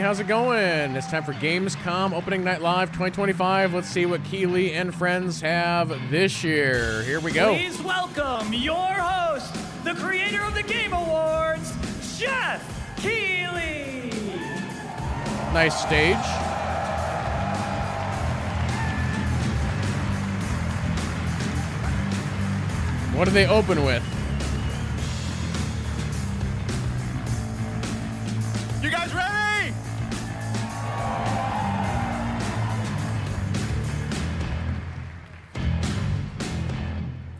how's it going? It's time for Gamescom Opening Night Live 2025. Let's see what Keeley and friends have this year. Here we go. Please welcome your host, the creator of the Game Awards, Jeff Keeley. Nice stage. What do they open with? You guys ready?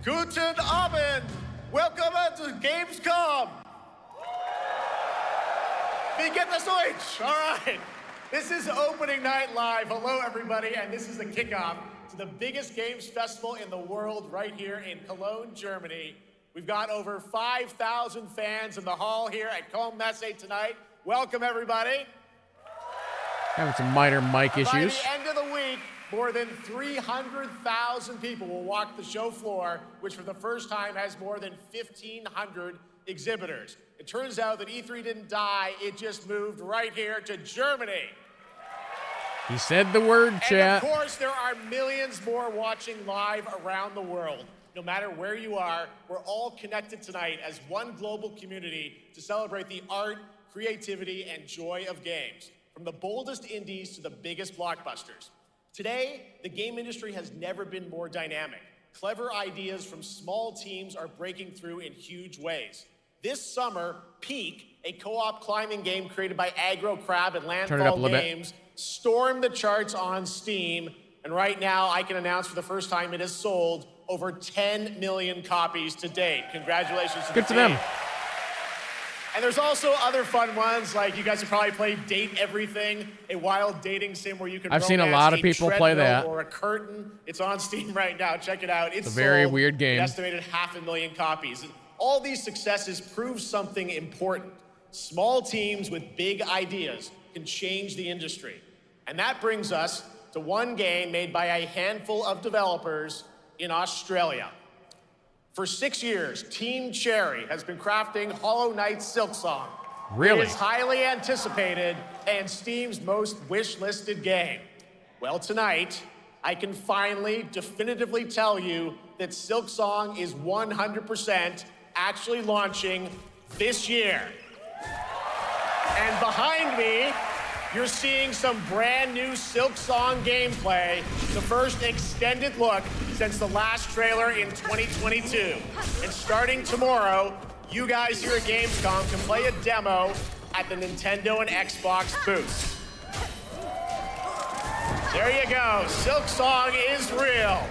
Guten Abend. Welcome to Gamescom. Wie geht das Deutsch? All right. This is Opening Night Live. Hello, everybody, and this is the kickoff to the biggest games festival in the world right here in Cologne, Germany. We've got over 5,000 fans in the hall here at Cologne Messe tonight. Welcome, everybody. Having some minor mic issues. By the end of the week, more than 300,000 people will walk the show floor, which for the first time has more than 1,500 exhibitors. It turns out that E3 didn't die, it just moved right here to Germany. He said the word, chat. And of course, there are millions more watching live around the world. No matter where you are, we're all connected tonight as one global community to celebrate the art, creativity, and joy of games, from the boldest indies to the biggest blockbusters. Today, the game industry has never been more dynamic. Clever ideas from small teams are breaking through in huge ways. This summer, Peak, a co-op climbing game created by Aggro Crab and Landfall Games, stormed the charts on Steam, and right now I can announce for the first time it has sold over 10 million copies to date. Congratulations to the team. Good for them. And there's also other fun ones, like you guys have probably played Date Everything, a wild dating sim where you can I've seen a lot of people play that. Or a curtain. It's on Steam right now. Check it out. It's a very weird game. An estimated 500,000 copies. And all these successes prove something important. Small teams with big ideas can change the industry. And that brings us to one game made by a handful of developers in Australia. For 6 years, Team Cherry has been crafting Hollow Knight Silksong. Really? It is highly anticipated and Steam's most wish-listed game. Well, tonight, I can finally definitively tell you that Silksong is 100% actually launching this year. And behind me, you're seeing some brand new Silksong gameplay, the first extended look since the last trailer in 2022. And starting tomorrow, you guys here at Gamescom can play a demo at the Nintendo and Xbox booths. There you go, Silksong is real.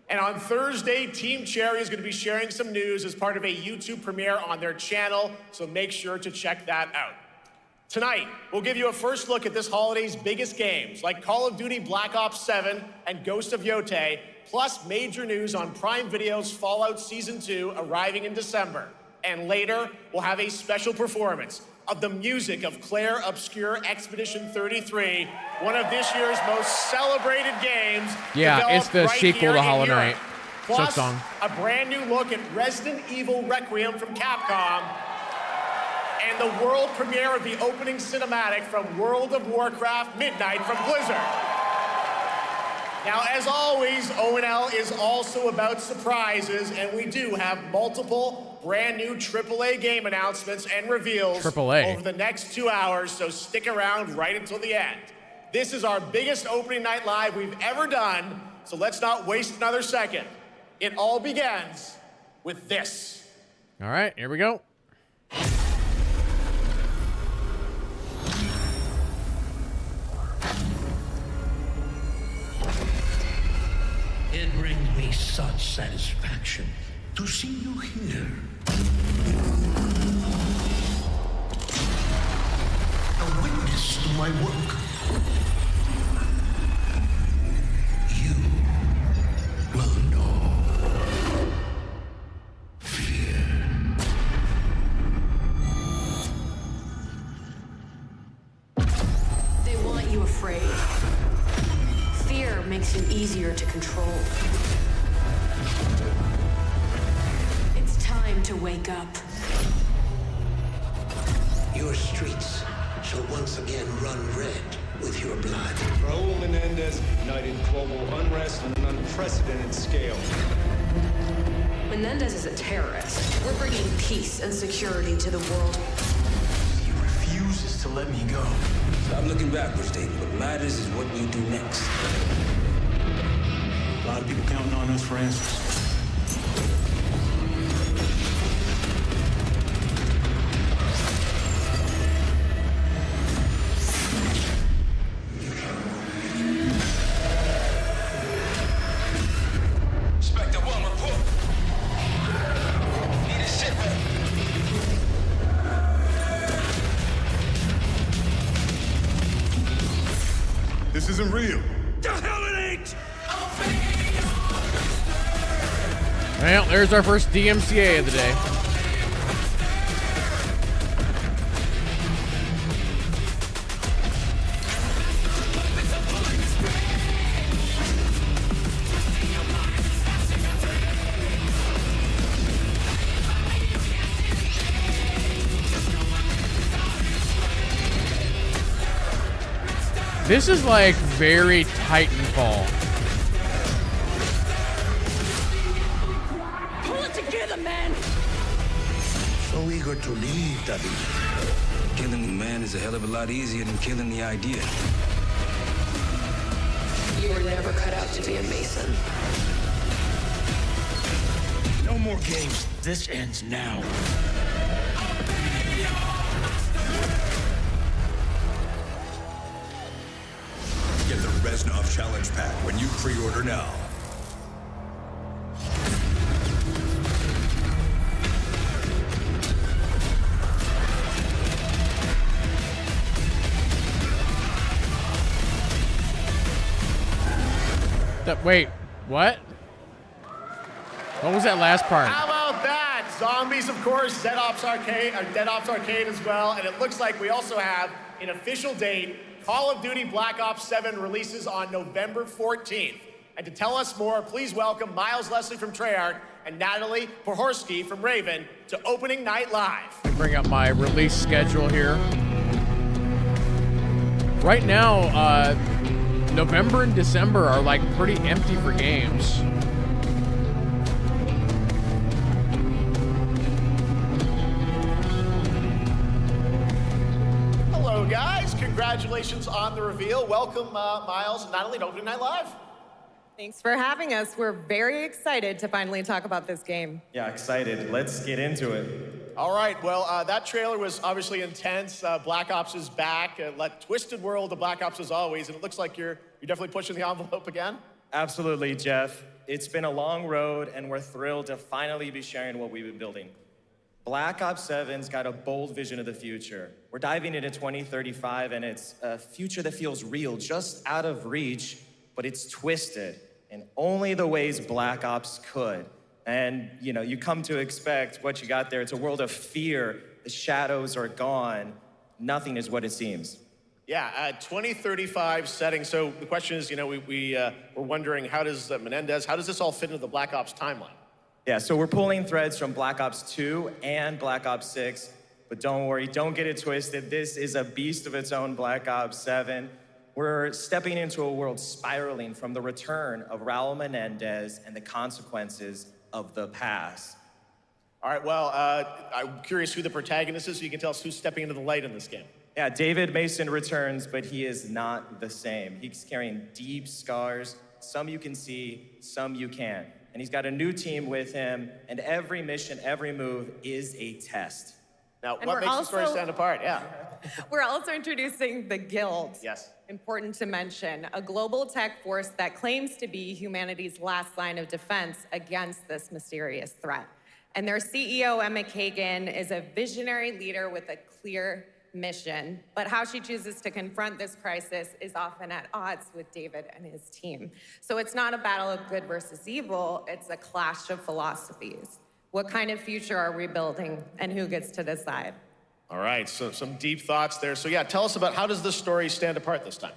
And on Thursday, Team Cherry is going to be sharing some news as part of a YouTube premiere on their channel, so make sure to check that out. Tonight, we'll give you a first look at this holiday's biggest games, like Call of Duty Black Ops 7 and Ghost of Yotei, plus major news on Prime Video's Fallout Season 2 arriving in December. And later, we'll have a special performance of the music of Claire Obscure Expedition 33, one of this year's most celebrated games. Yeah, it's the right sequel to Hollow Europe. Knight. Plus, Silksong. a brand new look at Resident Evil Requiem from Capcom, and the world premiere of the opening cinematic from World of Warcraft Midnight from Blizzard. Now, as always, ONL is also about surprises, and we do have multiple brand new AAA game announcements and reveals over the next 2 hours, so stick around right until the end. This is our biggest opening night live we've ever done, so let's not waste another second. It all begins with this. All right, here we go. It brings me such satisfaction to see you here. A witness to my work. You will know fear. They want you afraid. Fear makes you easier to control. It's time to wake up. your streets shall once again run red with your blood. Raul Menendez ignited global unrest on an unprecedented scale. Menendez is a terrorist. We're bringing peace and security to the world. He refuses to let me go. Stop looking backwards, David. What matters is what we do next. A lot of people counting on us for answers. Inspector 1, report. Need a sit rep. This isn't real. The hell it ain't! Well, there's our first DMCA of the day. This is like very Titanfall. Pull it together, man! So eager to leave, David. Killing the man is a hell of a lot easier than killing the idea. You were never cut out to be a Mason. No more games. This ends now. Get the Reznov Challenge Pack when you pre-order now. Wait, what? What was that last part? How about that? Zombies, of course, Dead Ops Arcade as well, and it looks like we also have an official date. Call of Duty Black Ops 7 releases on November 14th. And to tell us more, please welcome Miles Leslie from Treyarch and Natalie Pohorsky from Raven to Opening Night Live. Let me bring up my release schedule here. Right now, November and December are like pretty empty for games. Hello, guys. Congratulations on the reveal. Welcome, Miles and Natalie to Opening Night Live. Thanks for having us. We're very excited to finally talk about this game. Yeah, excited. Let's get into it. All right, well, that trailer was obviously intense. Black Ops is back. Twisted world of Black Ops as always, and it looks like you're definitely pushing the envelope again. Absolutely, Jeff. It's been a long road, and we're thrilled to finally be sharing what we've been building. Black Ops 7's got a bold vision of the future. We're diving into 2035, and it's a future that feels real, just out of reach, but it's twisted in only the ways Black Ops could. And, you come to expect what you got there. It's a world of fear. The shadows are gone. Nothing is what it seems. Yeah, 2035 setting. So the question is, we're wondering, how does Menendez, how does this all fit into the Black Ops timeline? Yeah, so we're pulling threads from Black Ops 2 and Black Ops 6, but don't worry, don't get it twisted. This is a beast of its own, Black Ops 7. We're stepping into a world spiraling from the return of Raul Menendez and the consequences of the past. All right, well, I'm curious who the protagonist is, so you can tell us who's stepping into the light in this game. Yeah, David Mason returns, but he is not the same. He's carrying deep scars. Some you can see, some you can't. And he's got a new team with him, and every mission, every move is a test. Now, what makes the story stand apart? Yeah. We're also introducing the Guild. Yes. Important to mention, a global tech force that claims to be humanity's last line of defense against this mysterious threat. And their CEO, Emma Kagan, is a visionary leader with a clear mission, but how she chooses to confront this crisis is often at odds with David and his team. So it's not a battle of good versus evil, it's a clash of philosophies. What kind of future are we building, and who gets to decide? All right, so some deep thoughts there. So yeah, tell us about, how does this story stand apart this time?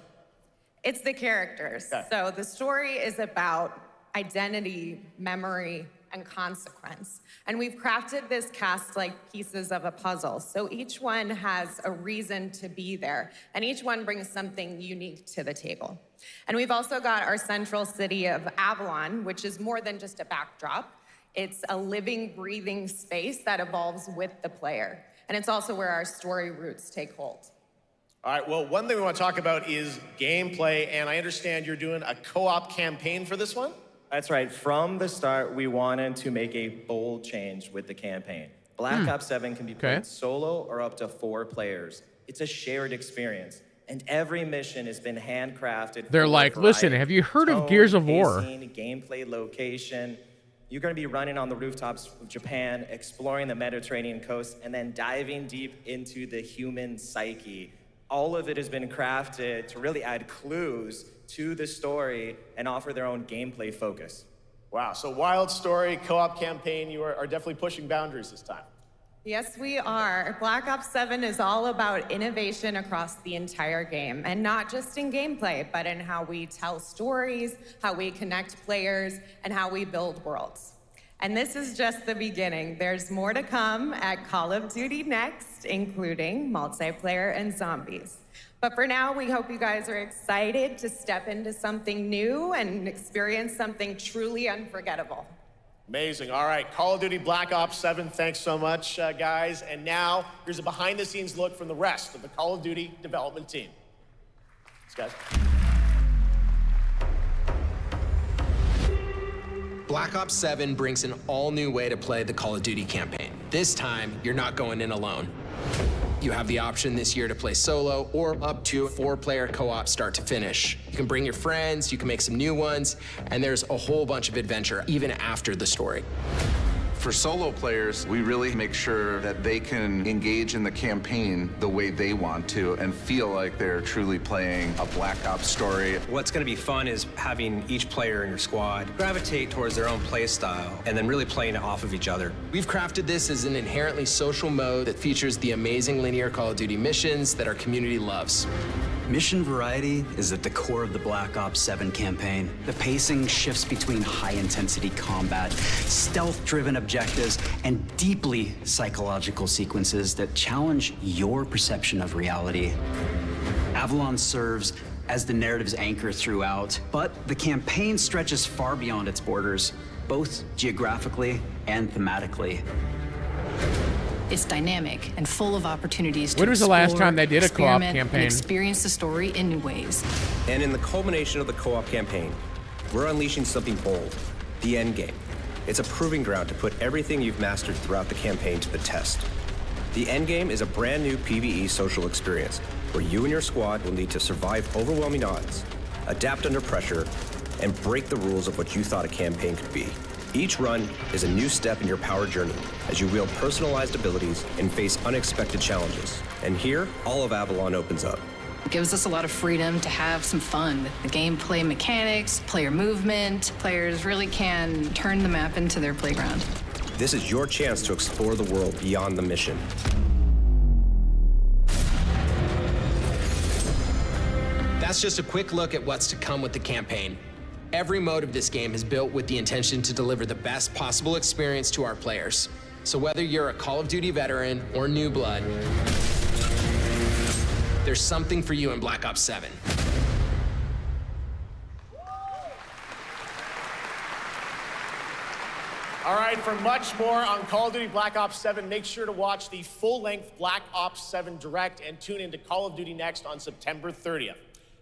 It's the characters. Okay. So the story is about identity, memory, and consequence. And we've crafted this cast like pieces of a puzzle. So each one has a reason to be there, and each one brings something unique to the table. And we've also got our central city of Avalon, which is more than just a backdrop. It's a living, breathing space that evolves with the player. And it's also where our story roots take hold. All right, well, one thing we want to talk about is gameplay, and I understand you're doing a co-op campaign for this one? That's right. From the start, we wanted to make a bold change with the campaign. Black Ops 7 can be played solo or up to 4 players. It's a shared experience, and every mission has been handcrafted. They're like, listen, have you heard of Gears of War? Gameplay, location. You're going to be running on the rooftops of Japan, exploring the Mediterranean coast, and then diving deep into the human psyche. All of it has been crafted to really add clues to the story and offer their own gameplay focus. Wow, so wild story, co-op campaign, you are definitely pushing boundaries this time. Yes, we are. Black Ops 7 is all about innovation across the entire game, and not just in gameplay, but in how we tell stories, how we connect players, and how we build worlds. And this is just the beginning. There's more to come at Call of Duty Next, including multiplayer and zombies. But for now, we hope you guys are excited to step into something new and experience something truly unforgettable. Amazing. All right, Call of Duty Black Ops 7, thanks so much, guys. And now, here's a behind-the-scenes look from the rest of the Call of Duty development team. Thanks, guys. Black Ops 7 brings an all-new way to play the Call of Duty campaign. This time, you're not going in alone. You have the option this year to play solo or up to 4-player co-op start to finish. You can bring your friends, you can make some new ones, and there's a whole bunch of adventure even after the story. For solo players, we really make sure that they can engage in the campaign the way they want to and feel like they're truly playing a Black Ops story. What's going to be fun is having each player in your squad gravitate towards their own play style and then really playing it off of each other. We've crafted this as an inherently social mode that features the amazing linear Call of Duty missions that our community loves. Mission variety is at the core of the Black Ops 7 campaign. The pacing shifts between high-intensity combat, stealth-driven objectives, and deeply psychological sequences that challenge your perception of reality. Avalon serves as the narrative's anchor throughout, but the campaign stretches far beyond its borders, both geographically and thematically. It's dynamic and full of opportunities to When was the last time they did a co-op experiment, campaign? and experience the story in new ways. And in the culmination of the co-op campaign, we're unleashing something bold, the end game. It's a proving ground to put everything you've mastered throughout the campaign to the test. The end game is a brand new PvE social experience where you and your squad will need to survive overwhelming odds, adapt under pressure, and break the rules of what you thought a campaign could be. Each run is a new step in your power journey as you wield personalized abilities and face unexpected challenges. And here, all of Avalon opens up. It gives us a lot of freedom to have some fun with the gameplay mechanics, player movement. Players really can turn the map into their playground. This is your chance to explore the world beyond the mission. That's just a quick look at what's to come with the campaign. Every mode of this game is built with the intention to deliver the best possible experience to our players. So whether you're a Call of Duty veteran or new blood, there's something for you in Black Ops 7. All right, for much more on Call of Duty Black Ops 7, make sure to watch the full-length Black Ops 7 Direct and tune into Call of Duty Next on September 30th.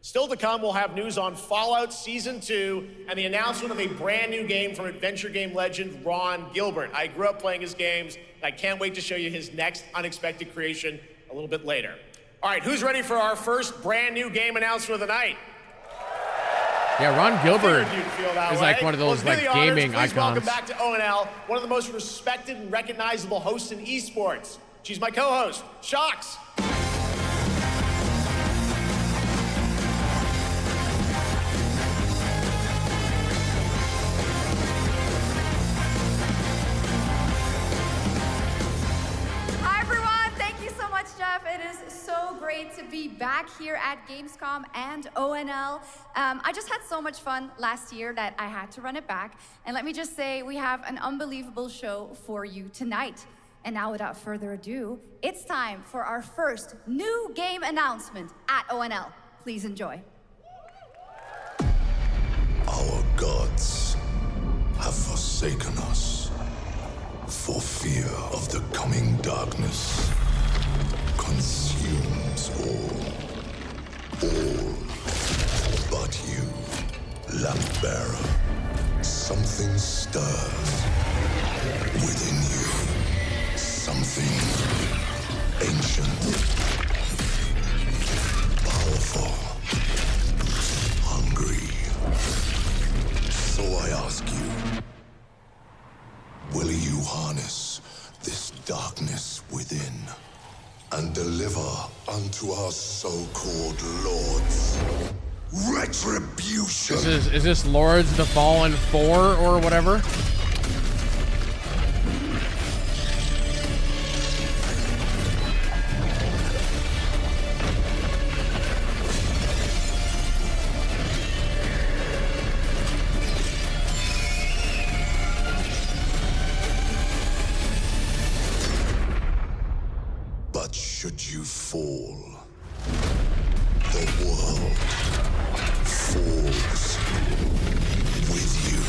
Still to come, we'll have news on Fallout Season 2 and the announcement of a brand new game from adventure game legend Ron Gilbert. I grew up playing his games, and I can't wait to show you his next unexpected creation a little bit later. All right, who's ready for our first brand new game announcement of the night? Yeah, Ron Gilbert is like way. one of those Well, like do the honors. gaming Please icons. welcome back to ONL, one of the most respected and recognizable hosts in esports. She's my co-host, Shox. Hi, everyone. Thank you so much much, Jeff. It is so great to be back here at Gamescom and ONL. I just had so much fun last year that I had to run it back. And let me just say, we have an unbelievable show for you tonight. And now, without further ado, it's time for our first new game announcement at ONL. Please enjoy. Our gods have forsaken us for fear of the coming darkness consumes all but you, lamp bearer. Something stirs within you, something ancient, powerful, hungry. So I ask you, will you harness this darkness within and deliver unto our so-called lords retribution? Is this Lords of the Fallen 4 or whatever? But should you fall, the world falls with you.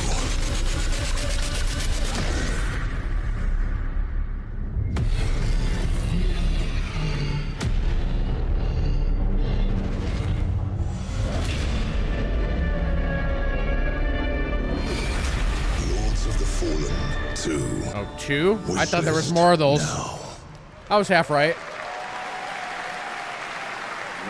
Lords of the Fallen 2. Oh, 2? I thought there was more of those. I was half right.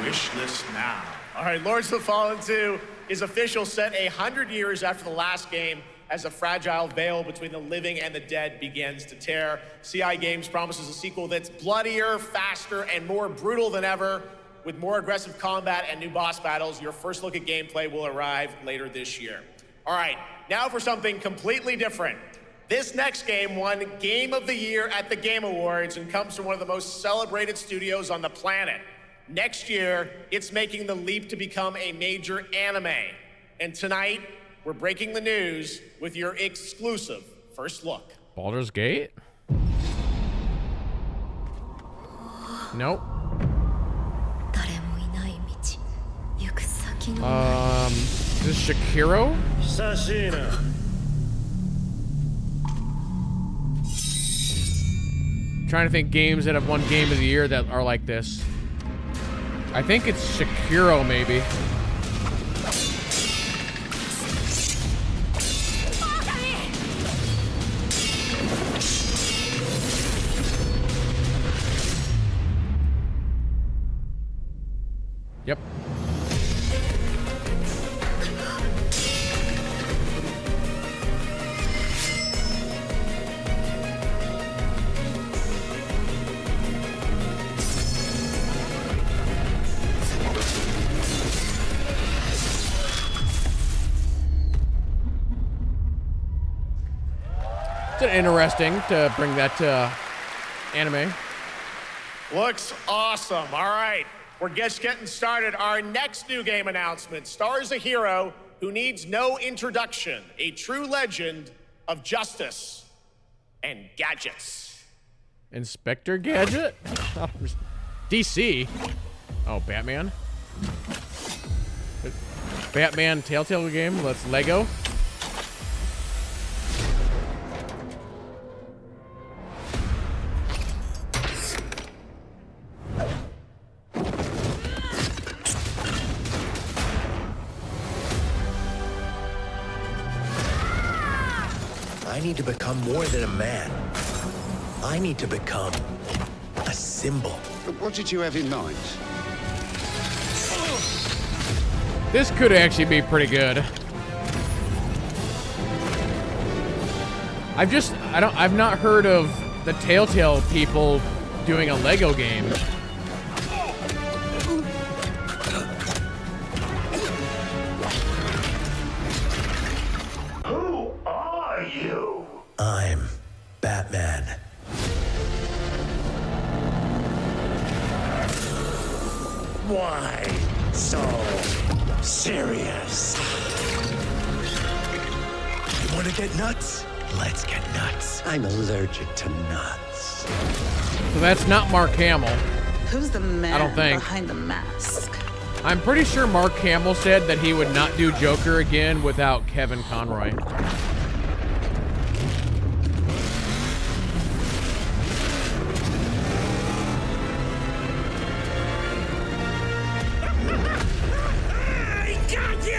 Wish list now. All right, Lords of the Fallen 2 is official, set 100 years after the last game, as the fragile veil between the living and the dead begins to tear. CI Games promises a sequel that's bloodier, faster, and more brutal than ever. With more aggressive combat and new boss battles, your first look at gameplay will arrive later this year. All right, now for something completely different. This next game won Game of the Year at the Game Awards and comes from one of the most celebrated studios on the planet. Next year, it's making the leap to become a major anime. And tonight, we're breaking the news with your exclusive first look. Baldur's Gate? Nope. Is this Shakiro? Sashina. Trying to think games that have won Game of the Year that are like this. I think it's Shakiro, maybe. Yep. It's interesting to bring that to anime. Looks awesome. All right, we're just getting started. Our next new game announcement stars a hero who needs no introduction, a true legend of justice and gadgets. Inspector Gadget? DC? Oh, Batman? Batman Telltale game? Let's Lego? I need to become more than a man. I need to become a symbol. What did you have in mind? This could actually be pretty good. I've not heard of the Telltale people doing a Lego game. Who are you? I'm Batman. Why so serious? You want to get nuts? Let's get nuts. I'm allergic to nuts. So that's not Mark Hamill. Who's the man I don't think. behind the mask? I'm pretty sure Mark Hamill said that he would not do Joker again without Kevin Conroy. I got you!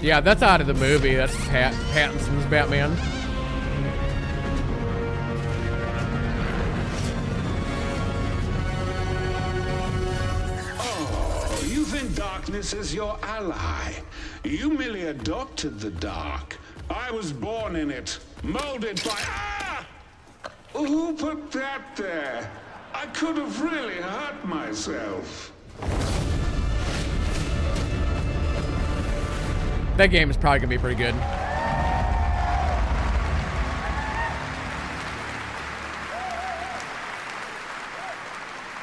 Yeah, that's out of the movie. That's Pattinson's Batman. Oh, you think darkness is your ally. You merely adopted the dark. I was born in it, molded by... Ah! Who put that there? I could have really hurt myself. That game is probably gonna be pretty good.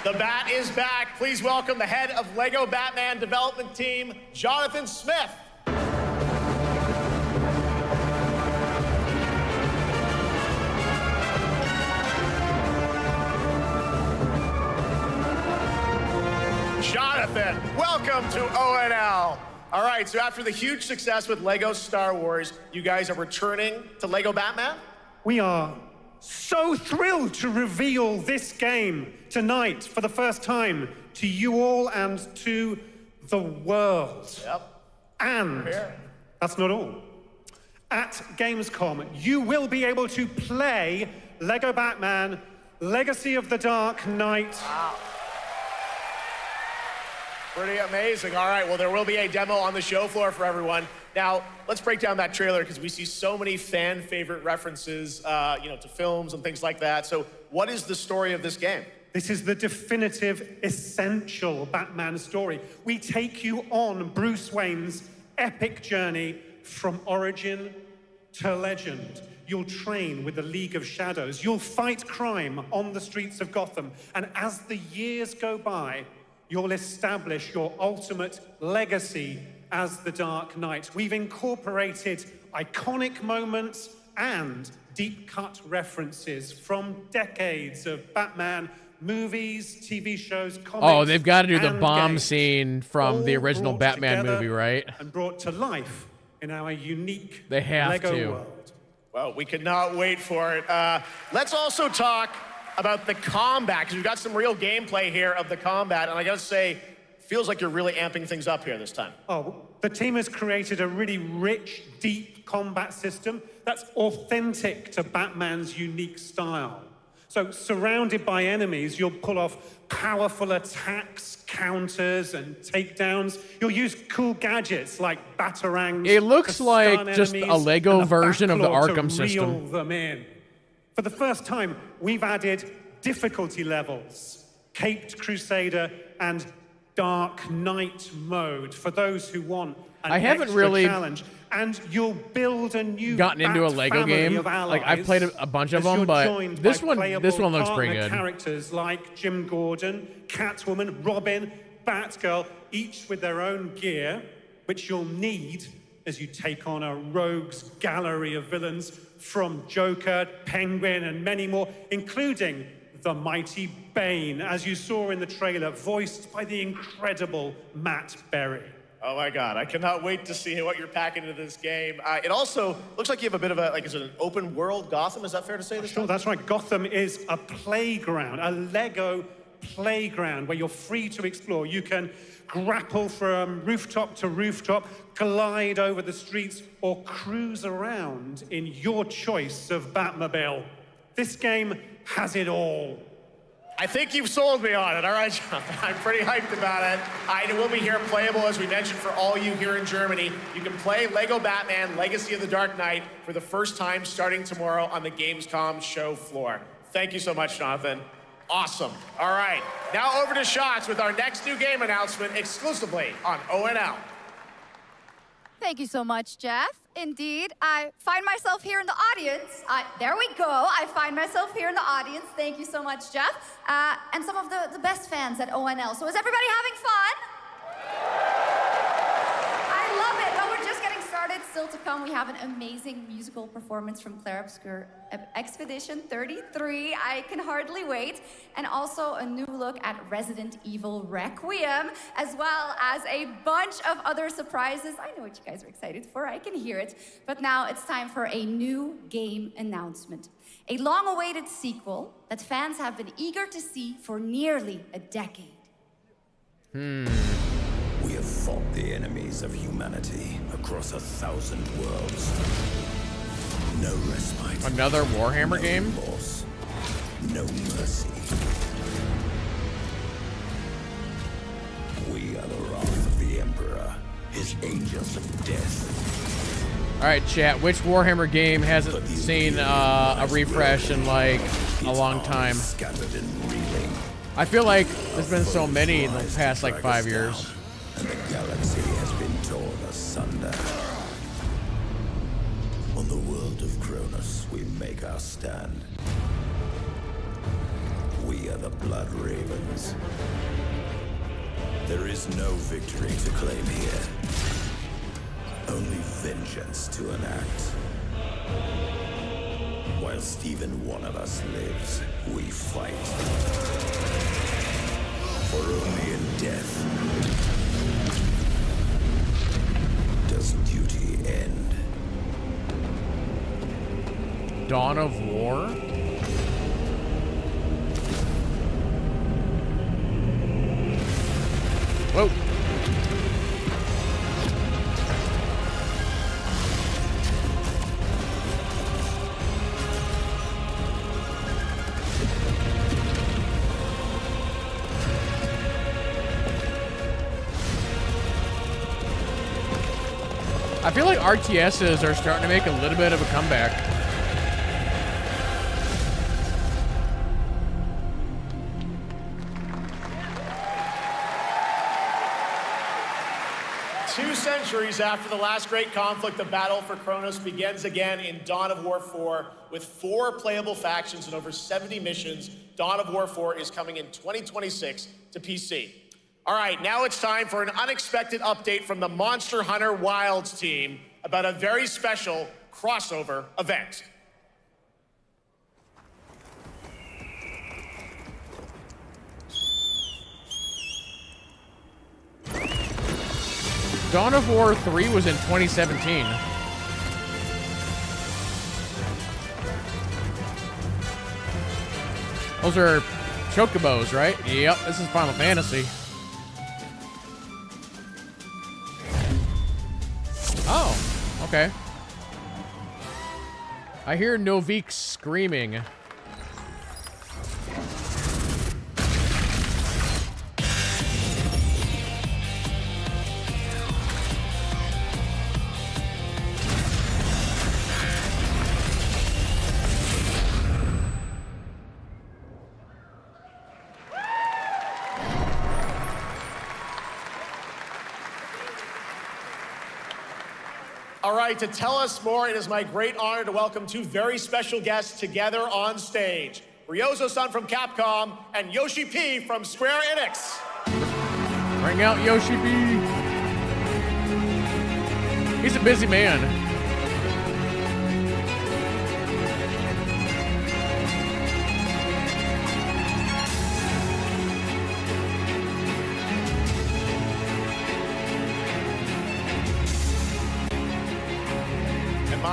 The Bat is back. Please welcome the head of LEGO Batman development team, Jonathan Smith. Jonathan, welcome to ONL. All right, so after the huge success with LEGO Star Wars, you guys are returning to LEGO Batman? We are so thrilled to reveal this game tonight for the first time to you all and to the world. Yep. And that's not all. At Gamescom, you will be able to play LEGO Batman Legacy of the Dark Knight. Wow. Pretty amazing. All right, well, there will be a demo on the show floor for everyone. Now, let's break down that trailer because we see so many fan favorite references, to films and things like that. So what is the story of this game? This is the definitive, essential Batman story. We take you on Bruce Wayne's epic journey from origin to legend. You'll train with the League of Shadows. You'll fight crime on the streets of Gotham. And as the years go by, you'll establish your ultimate legacy as the Dark Knight. We've incorporated iconic moments and deep-cut references from decades of Batman movies, TV shows, comics. Oh, they've got to do the bomb games, scene from the original brought Batman together movie, right? And brought to life in our unique They have LEGO to. world. Well, we cannot wait for it. Let's also talk about the combat, because we've got some real gameplay here of the combat, and I gotta say, feels like you're really amping things up here this time. Oh, the team has created a really rich, deep combat system that's authentic to Batman's unique style. So, surrounded by enemies, you'll pull off powerful attacks, counters, and takedowns. You'll use cool gadgets like batarangs. It looks to like stun just enemies, a Lego and version of the Batclaw Arkham to system. reel them in. For the first time, we've added difficulty levels, Caped Crusader and Dark Knight mode for those who want an I haven't extra really challenge. And you'll build a new gotten into a Lego game. Like I've played a bunch of them, but this one looks pretty good. Characters like Jim Gordon, Catwoman, Robin, Batgirl, each with their own gear, which you'll need as you take on a rogues gallery of villains from Joker, Penguin, and many more, including the mighty Bane, as you saw in the trailer, voiced by the incredible Matt Berry. Oh my God, I cannot wait to see what you're packing into this game. It also looks like you have a bit of is it an open world Gotham? Is that fair to say this time? That's right. Gotham is a playground, a Lego playground where you're free to explore. You can grapple from rooftop to rooftop, glide over the streets, or cruise around in your choice of Batmobile. This game has it all. I think you've sold me on it. All right, John. I'm pretty hyped about it. It will be here playable, as we mentioned, for all you here in Germany. You can play LEGO Batman Legacy of the Dark Knight for the first time starting tomorrow on the Gamescom show floor. Thank you so much, Jonathan. Awesome. All right, now over to Shots with our next new game announcement exclusively on ONL. Thank you so much, Jeff. indeed. I find myself here in the audience. There we go. I find myself here in the audience. Thank you so much, Jeff. And some of the best fans at ONL. So is everybody having fun? I love it. But we're just getting started. Still to come, we have an amazing musical performance from Claire Obscure Expedition 33. I can hardly wait. And also a new look at Resident Evil Requiem, as well as a bunch of other surprises. I know what you guys are excited for. I can hear it. But now it's time for a new game announcement. A long-awaited sequel that fans have been eager to see for nearly a decade. We have fought the enemies of humanity across 1,000 worlds. No respite. Another Warhammer game? Remorse, no mercy. We are the wrath of the Emperor, his angels of death. All right, chat. Which Warhammer game hasn't seen a refresh in like a long time? I feel like there's been so many in the past like 5 years. And the galaxy has been torn asunder. On the world of Kronos, we make our stand. We are the Blood Ravens. There is no victory to claim here. Only vengeance to enact. Whilst even one of us lives, we fight. For only in death does duty end. Dawn of War? Whoa. I feel like RTSs are starting to make a little bit of a comeback. Two centuries after the last great conflict, the battle for Kronos begins again in Dawn of War 4 with 4 playable factions and over 70 missions. Dawn of War 4 is coming in 2026 to PC. All right, now it's time for an unexpected update from the Monster Hunter Wilds team about a very special crossover event. Dawn of War 3 was in 2017. Those are chocobos, right? Yep, this is Final Fantasy. Oh, okay. I hear Novik screaming. All right, to tell us more, it is my great honor to welcome 2 very special guests together on stage. Ryozo-san from Capcom and Yoshi P from Square Enix. Bring out Yoshi P. He's a busy man.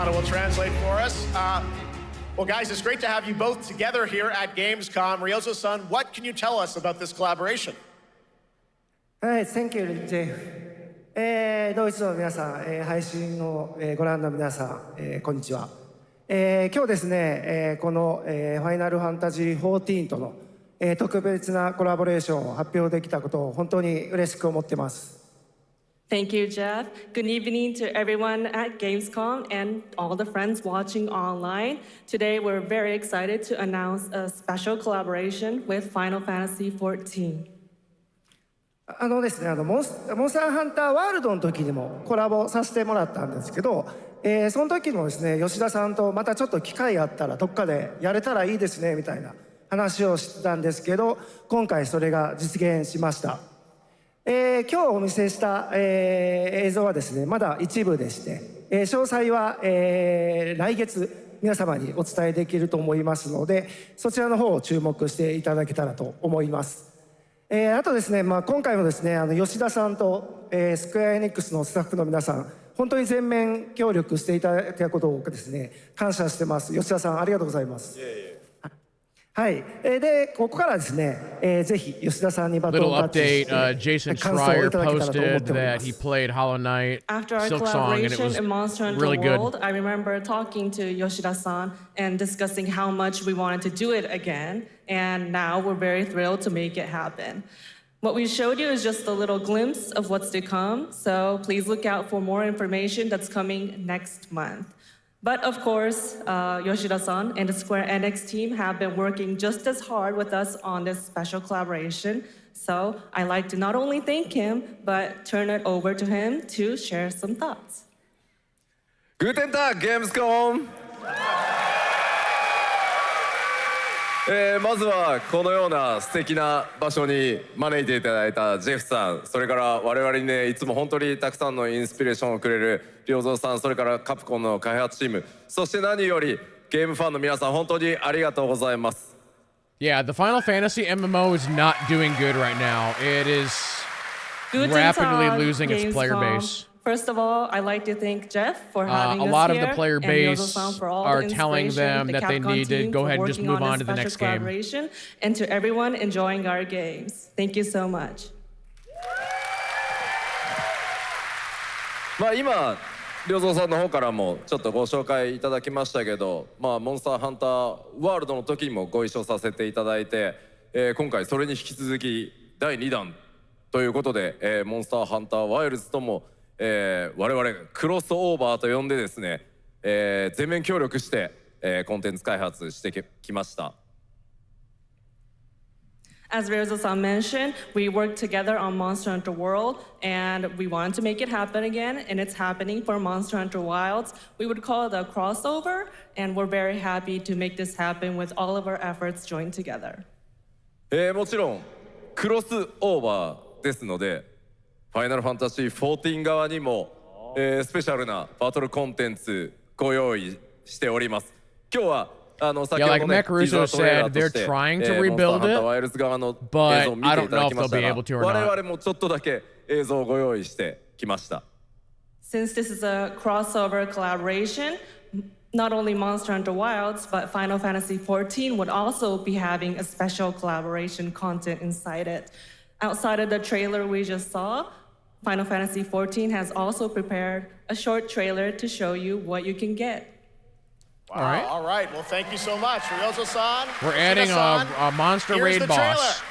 Will translate for us. Well, guys, it's great to have you both together here at Gamescom. Ryozo-san, what can you tell us about this collaboration? Thank you, Jeff. ドイツの皆さん、配信をご覧の皆さん、こんにちは。今日ですね、このファイナルファンタジー14との特別なコラボレーションを発表できたことを本当に嬉しく思ってます。Thank you, Jeff. Good evening to everyone at Gamescom and all the friends watching online. Today, we're very excited to announce a special collaboration with Final Fantasy XIV. ですね、モンスターハンターワールドの時にもコラボさせてもらったんですけど、その時もですね、吉田さんとまたちょっと機会があったらどっかでやれたらいいですねみたいな話をしてたんですけど、今回それが実現しました。今日お見せした、映像はですね、まだ一部でして、詳細は、来月皆様にお伝えできると思いますので、そちらの方を注目していただけたらと思います。あとですね、今回もですね、吉田さんと、スクエアエニックスのスタッフの皆さん、本当に全面協力していただいたことをですね、感謝してます。吉田さん、ありがとうございます。はい。で、ここからですね、ぜひ吉田さんにバトンタッチして、Jason 感想をい Schreier ただけたらと思っており posted ま that he す。 played Hollow Knight, After our Silk Song, and it collaboration was in Monster Hunter really good. World, I remember talking to Yoshida-san and discussing how much we wanted to do it again, and now we're very thrilled to make it happen. What we showed you is just a little glimpse of what's to come, so please look out for more information that's coming next month. But of course, Yoshida-san and the Square Enix team have been working just as hard with us on this special collaboration. So I'd like to not only thank him, but turn it over to him to share some thoughts. Guten Tag, gamescom! まずはこのような素敵な場所に招いていただいたジェフさん、それから我々にね、いつも本当にたくさんのインスピレーションをくれる良三さん、それからカプコンの開発チーム、そして何よりゲームファンの皆さん、本当にありがとうございます。Yeah, the Final Fantasy MMO is not doing good right now. It is rapidly losing its player base. First of all, I'd like to thank Jeff for having us a lot here, of the player and base Yozo-san for all are the telling them inspiration, that they the Capcom need to team go for ahead and just working move on this to the special next game. collaboration, and to everyone enjoying our games. Thank you so much. まあ今良三さんの方からもちょっとご紹介いただきましたけど、まあモンスターハンターワールドの時にもご一緒させていただいて、今回それに引き続き第2弾ということで、モンスターハンターワイルズとも、我々クロスオーバーと呼んでですね、全面協力して、コンテンツ開発してきました。As Ryozo-san mentioned, we worked together on Monster Hunter World, and we wanted to make it happen again, and it's happening for Monster Hunter Wilds. We would call it a crossover, and we're very happy to make this happen with all of our efforts joined together. もちろんクロスオーバーですので、ファイナルファンタジー14側にも、スペシャルなバトルコンテンツご用意しております。今日はYeah, like Mekaruso said, they're trying to rebuild it, but I don't know if they'll be able to or not. 我々もちょっとだけ映像をご用意してきました。Since this is a crossover collaboration, not only Monster Hunter Wilds, but Final Fantasy XIV would also be having a special collaboration content inside it. Outside of the trailer we just saw, Final Fantasy XIV has also prepared a short trailer to show you what you can get. Wow. All right. Well, thank you so much. Ryozo-san. We're adding a monster Here's raid the boss. Trailer.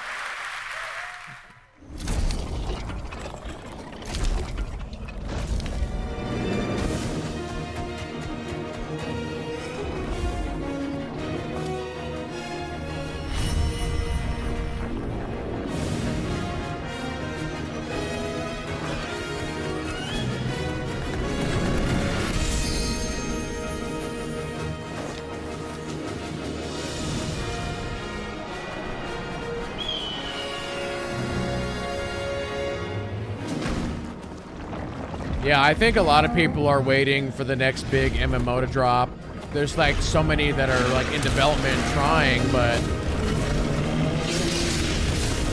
Yeah, I think a lot of people are waiting for the next big MMO to drop. There's like so many that are like in development trying, but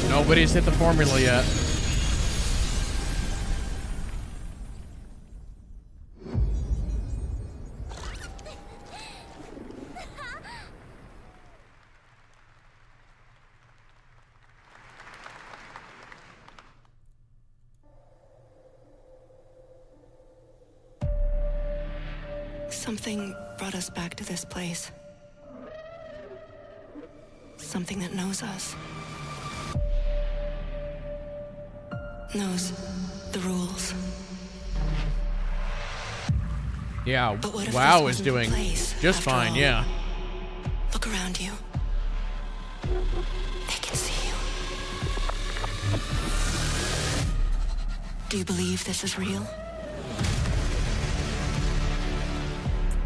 nobody's hit the formula yet. Something brought us back to this place. Something that knows us. Knows the rules. Yeah, WoW is doing just fine, yeah. Look around you. They can see you. Do you believe this is real?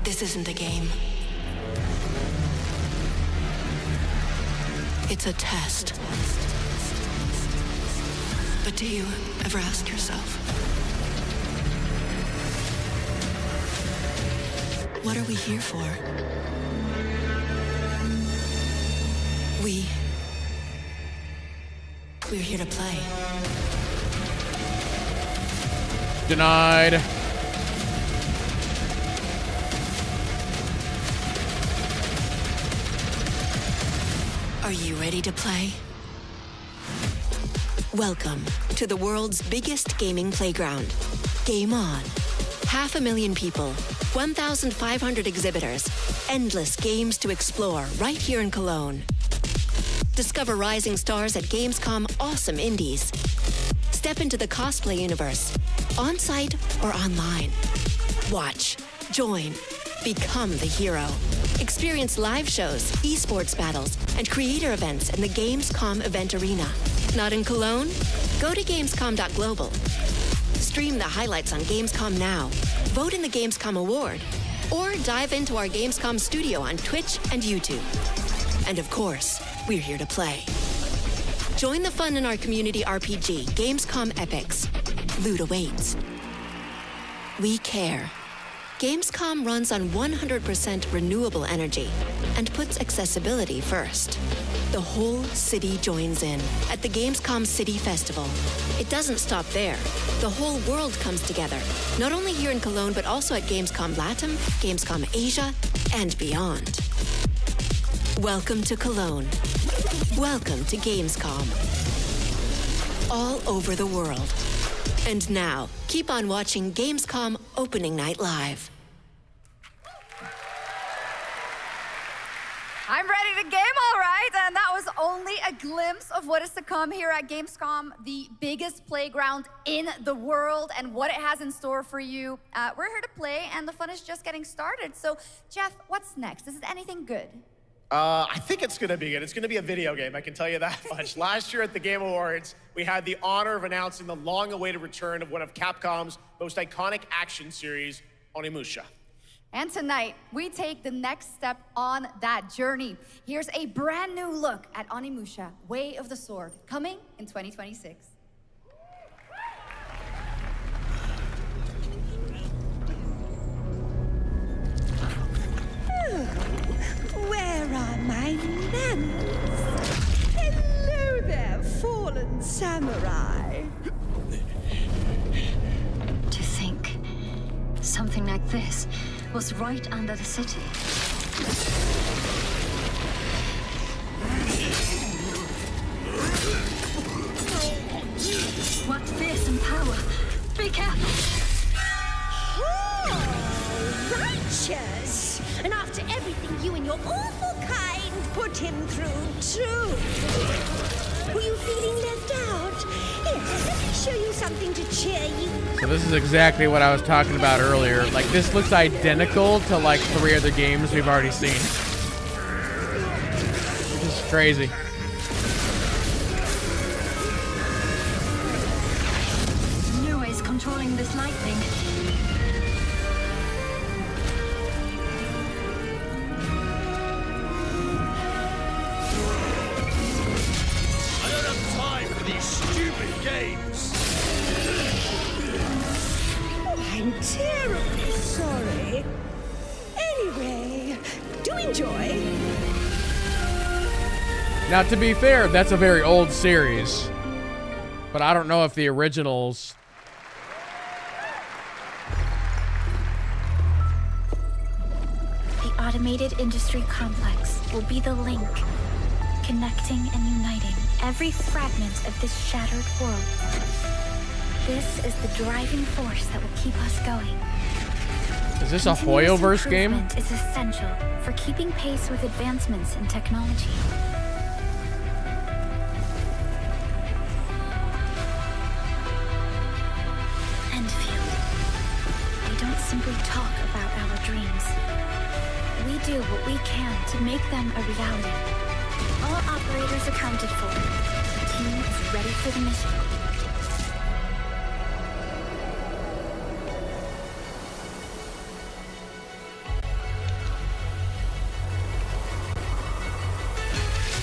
This isn't a game. It's a test. But do you ever ask yourself, what are we here for? We're here to play. Denied. Are you ready to play? Welcome to the world's biggest gaming playground. Game On. 500,000 people, 1,500 exhibitors, endless games to explore right here in Cologne. Discover rising stars at Gamescom Awesome Indies. Step into the cosplay universe, on-site or online. Watch, join, become the hero. Experience live shows, esports battles, and creator events in the Gamescom event arena. Not in Cologne? Go to gamescom.global. Stream the highlights on Gamescom Now. Vote in the Gamescom Award. Or dive into our Gamescom studio on Twitch and YouTube. And of course, we're here to play. Join the fun in our community RPG, Gamescom Epics. Loot awaits. We care. Gamescom runs on 100% renewable energy and puts accessibility first. The whole city joins in at the Gamescom City Festival. It doesn't stop there. The whole world comes together, not only here in Cologne, but also at Gamescom Latam, Gamescom Asia, and beyond. Welcome to Cologne. Welcome to Gamescom. All over the world. And now, keep on watching Gamescom Opening Night Live. I'm ready to game, all right, and that was only a glimpse of what is to come here at Gamescom, the biggest playground in the world, and what it has in store for you. We're here to play, and the fun is just getting started. So, Jeff, what's next? Is it anything good? I think it's gonna be good. It's gonna be a video game, I can tell you that much. Last year at the Game Awards, we had the honor of announcing the long-awaited return of one of Capcom's most iconic action series, Onimusha. And tonight, we take the next step on that journey. Here's a brand new look at Onimusha, Way of the Sword, coming in 2026. Where are my manners? Hello there, fallen samurai. To think something like this was right under the city. What fearsome power! Be careful! Oh, righteous! And after everything you and your awful kind put him through, too. Were you feeling left out? Here, let me show you something to cheer you. So this is exactly what I was talking about earlier. Like, this looks identical to like 3 other games we've already seen. This is crazy. New ways controlling this lightning. I don't have time for these stupid games. I'm terribly sorry. Anyway, do enjoy. Now, to be fair, that's a very old series. But I don't know if the originals... The automated industry complex will be the link, connecting and uniting every fragment of this shattered world. This is the driving force that will keep us going. Is this a Hoyoverse game? Improvement is essential for keeping pace with advancements in technology. Enfield. They don't simply talk about our dreams. We do what we can to make them a reality. All operators accounted for. The team is ready for the mission.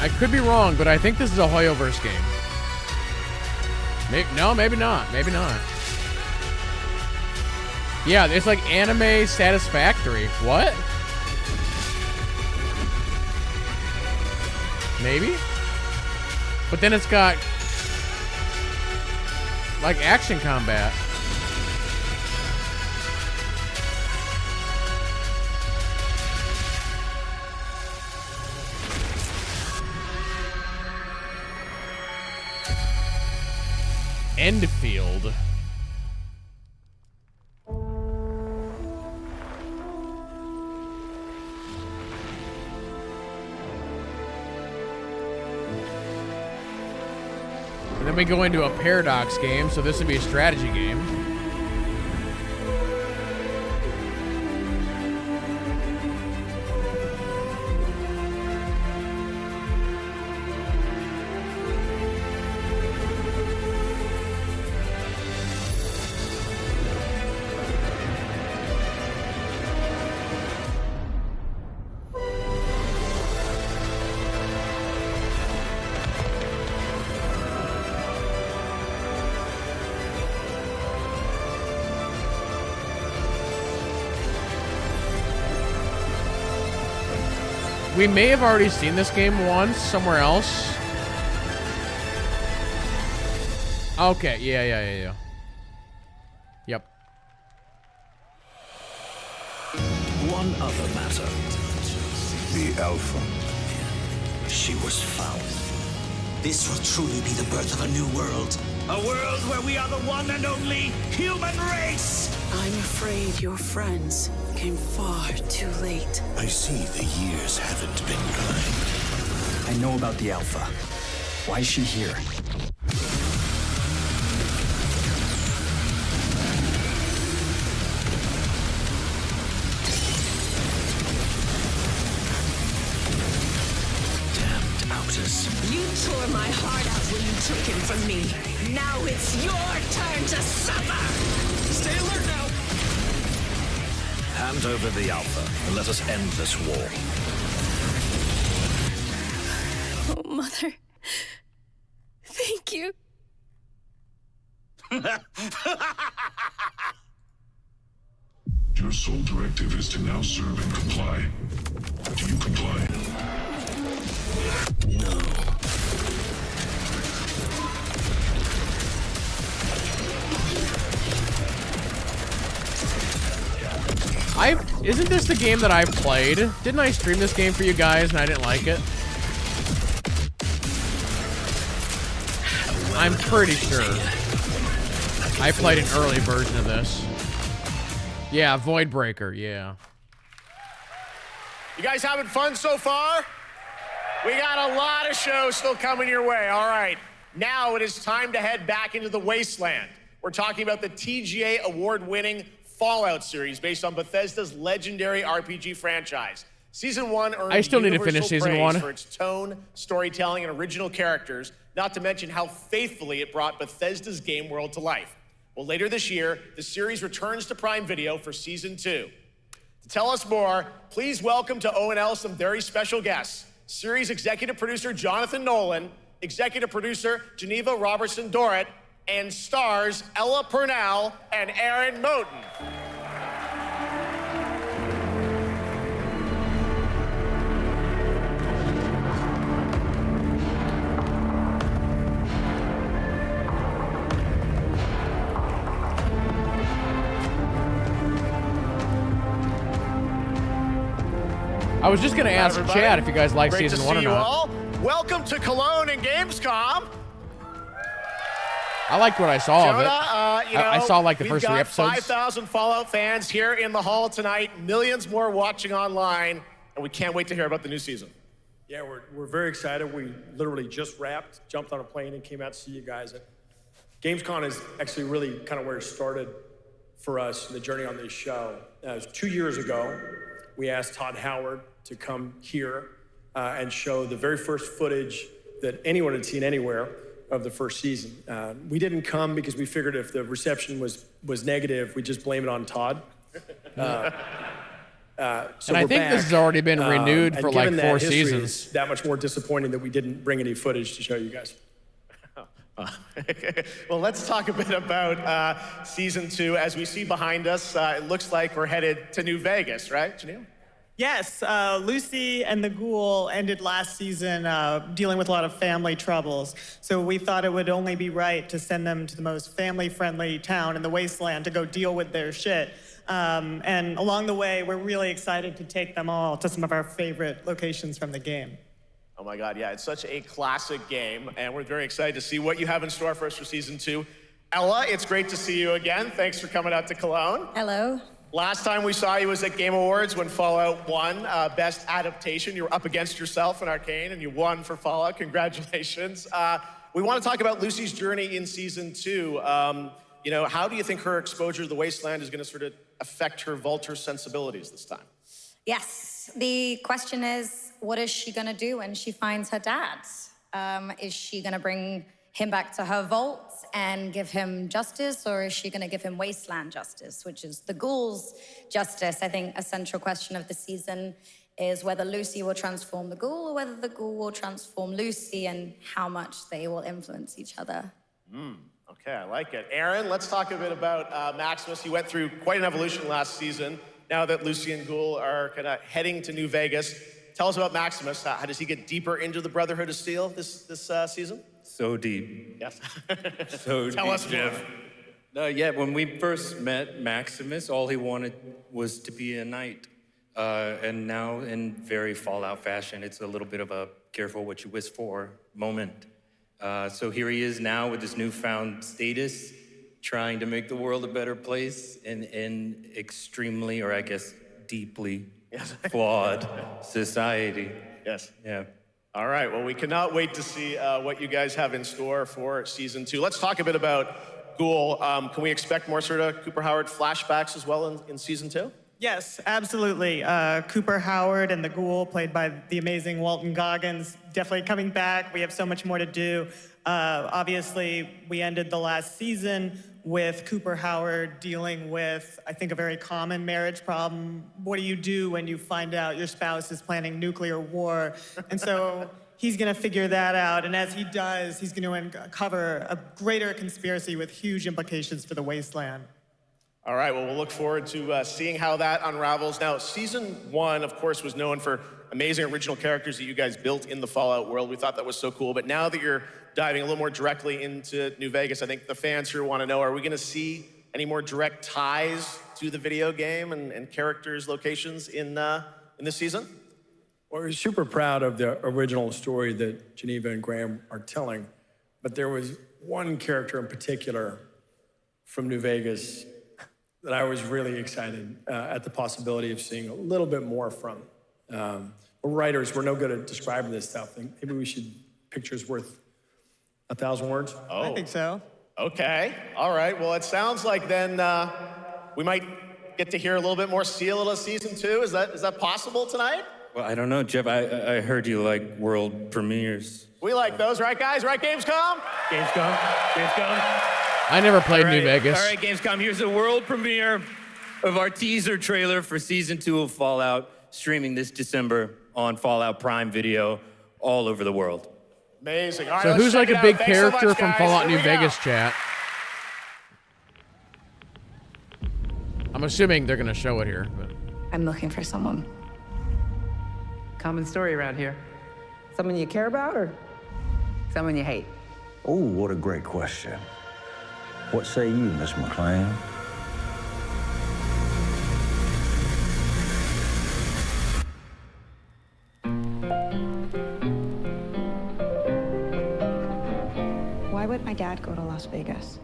I could be wrong, but I think this is a Hoyoverse game. No, maybe not. Maybe not. Yeah, it's like Anime Satisfactory. What? Maybe? But then it's got like action combat. Endfield. And then we go into a Paradox game, so this would be a strategy game. We may have already seen this game once somewhere else. Okay, yeah. Yep. One other matter. The Alpha. She was found. This will truly be the birth of a new world. A world where we are the one and only human race! I'm afraid your friends came far too late. I see the years haven't been kind. I know about the Alpha. Why is she here? Damned outers. You tore my heart out when you took him from me. Now it's your turn to suffer! Stay alert now! Hand over the Alpha and let us end this war. Oh, Mother. Thank you. Your sole directive is to now serve and comply. Do you comply? No. Isn't this the game that I've played? Didn't I stream this game for you guys and I didn't like it? I'm pretty sure. I played an early version of this. Yeah, Voidbreaker, yeah. You guys having fun so far? We got a lot of shows still coming your way. All right, now it is time to head back into the wasteland. We're talking about the TGA award-winning Fallout series based on Bethesda's legendary RPG franchise. Season 1 earned I still need to finish universal Season praise 1. for its tone, storytelling, and original characters, not to mention how faithfully it brought Bethesda's game world to life. Well, later this year, the series returns to Prime Video for Season 2. To tell us more, please welcome to ONL some very special guests. Series executive producer Jonathan Nolan, executive producer Geneva Robertson-Dorrit, and stars Ella Purnell and Aaron Moten. I was just gonna ask Everybody, Chad if you guys like great Season to 1 or see you not. all. Welcome to Cologne and Gamescom. I liked what I saw of it. Jonah, I saw like the first 3 We've episodes. got 5,000 Fallout fans here in the hall tonight, millions more watching online, and we can't wait to hear about the new season. Yeah, we're very excited. We literally just wrapped, jumped on a plane, and came out to see you guys. Gamescom is actually really kind of where it started for us, the journey on this show. It was 2 years ago. We asked Todd Howard to come here and show the very first footage that anyone had seen anywhere of the first season. We didn't come because we figured if the reception was negative, we'd just blame it on Todd. And I think this has already been renewed for like 4 seasons. It's that much more disappointing that we didn't bring any footage to show you guys. Well, let's talk a bit about season 2. As we see behind us, it looks like we're headed to New Vegas, right, Janelle? Yes, Lucy and the Ghoul ended last season dealing with a lot of family troubles. So we thought it would only be right to send them to the most family-friendly town in the wasteland to go deal with their shit. And along the way, we're really excited to take them all to some of our favorite locations from the game. Oh my God, yeah, it's such a classic game, and we're very excited to see what you have in store for us for season 2. Ella, it's great to see you again. Thanks for coming out to Cologne. Hello. Last time we saw you was at Game Awards when Fallout won Best Adaptation. You were up against yourself in Arcane, and you won for Fallout. Congratulations. We want to talk about Lucy's journey in season 2. How do you think her exposure to the Wasteland is going to sort of affect her Vulture sensibilities this time? Yes, the question is, what is she gonna do when she finds her dad? Is she gonna bring him back to her vault and give him justice, or is she gonna give him wasteland justice, which is the Ghoul's justice? I think a central question of the season is whether Lucy will transform the Ghoul or whether the Ghoul will transform Lucy, and how much they will influence each other. Okay, I like it. Aaron, let's talk a bit about Maximus. He went through quite an evolution last season. Now that Lucy and Ghoul are kind of heading to New Vegas, tell us about Maximus. How does he get deeper into the Brotherhood of Steel this season? So deep. Yes. So Tell deep, us more. Jeff. Yeah, when we first met Maximus, all he wanted was to be a knight. And now, in very Fallout fashion, it's a little bit of a careful what you wish for moment. So here he is now with his newfound status, trying to make the world a better place in extremely, or I guess deeply, flawed society. Yes. Yeah. All right, well, we cannot wait to see what you guys have in store for season 2. Let's talk a bit about Ghoul. Can we expect more sort of Cooper Howard flashbacks as well in season 2? Yes, absolutely. Cooper Howard and the Ghoul, played by the amazing Walton Goggins, definitely coming back. We have so much more to do. Obviously, we ended the last season with Cooper Howard dealing with, I think, a very common marriage problem. What do you do when you find out your spouse is planning nuclear war? And so he's going to figure that out. And as he does, he's going to uncover a greater conspiracy with huge implications for the Wasteland. All right, well, we'll look forward to seeing how that unravels. Now, season 1, of course, was known for amazing original characters that you guys built in the Fallout world. We thought that was so cool. But now that you're diving a little more directly into New Vegas, I think the fans here want to know, are we going to see any more direct ties to the video game and characters, locations in this season? Well, we're super proud of the original story that Geneva and Graham are telling, but there was one character in particular from New Vegas that I was really excited at the possibility of seeing a little bit more from. We're writers, we're no good at describing this stuff. Maybe we should, pictures worth 1,000 words? Oh. I think so. Okay, all right. Well, it sounds like then we might get to hear a little bit more Seal of season 2. Is that possible tonight? Well, I don't know, Jeff. I heard you like world premieres. We like those, right, guys? Right, Gamescom? Gamescom. I never played All right, New Vegas. All right, Gamescom, here's the world premiere of our teaser trailer for season 2 of Fallout, streaming this December on Fallout Prime Video all over the world. Amazing. All right, So let's who's check like it a out. big Thanks so character much, from guys. Fallout Here New we go. Vegas, chat? I'm assuming they're gonna show it here, but I'm looking for someone. Common story around here. Someone you care about or someone you hate? Oh, what a great question. What say you, Miss McLean? Why would my dad go to Las Vegas?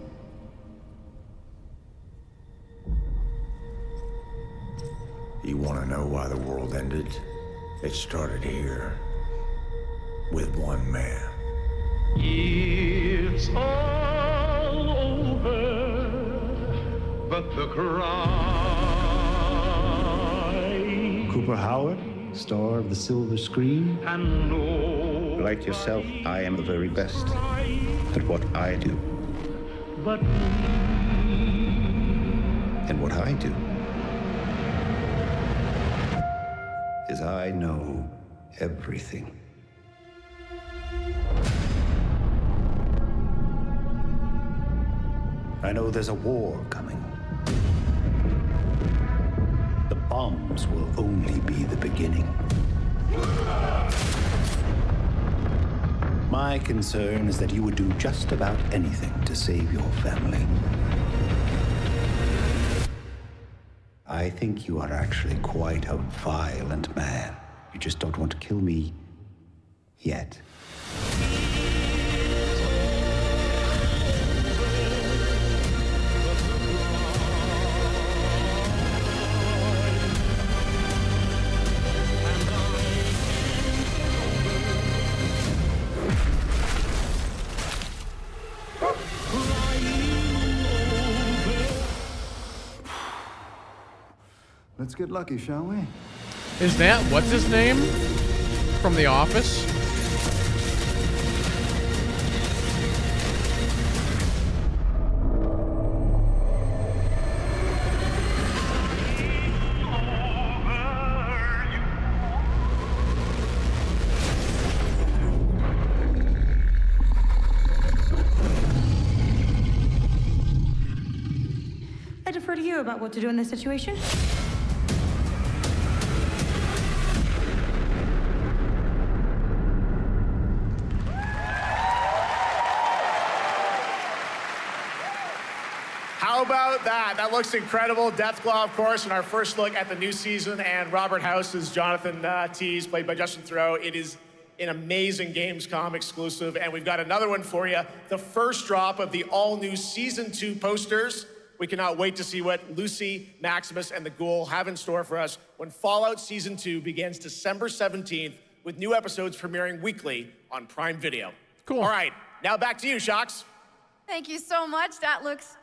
You want to know why the world ended? It started here with one man. It's all over, but the cry. Cooper Howard, star of the silver screen. And no. Like yourself, I am the very best at what I do. But And what I do because I know everything. I know there's a war coming. The bombs will only be the beginning. My concern is that you would do just about anything to save your family. I think you are actually quite a violent man. You just don't want to kill me yet. Let's get lucky, shall we? Is that what's his name from The Office? I defer to you about what to do in this situation. How about that? That looks incredible. Deathclaw, of course, in our first look at the new season, and Robert House is Jonathan Tease, played by Justin Theroux. It is an amazing Gamescom exclusive, and we've got another one for you. The first drop of the all-new Season 2 posters. We cannot wait to see what Lucy, Maximus, and the Ghoul have in store for us when Fallout Season 2 begins December 17th, with new episodes premiering weekly on Prime Video. Cool. All right, now back to you, Shox. Thank you so much. That looks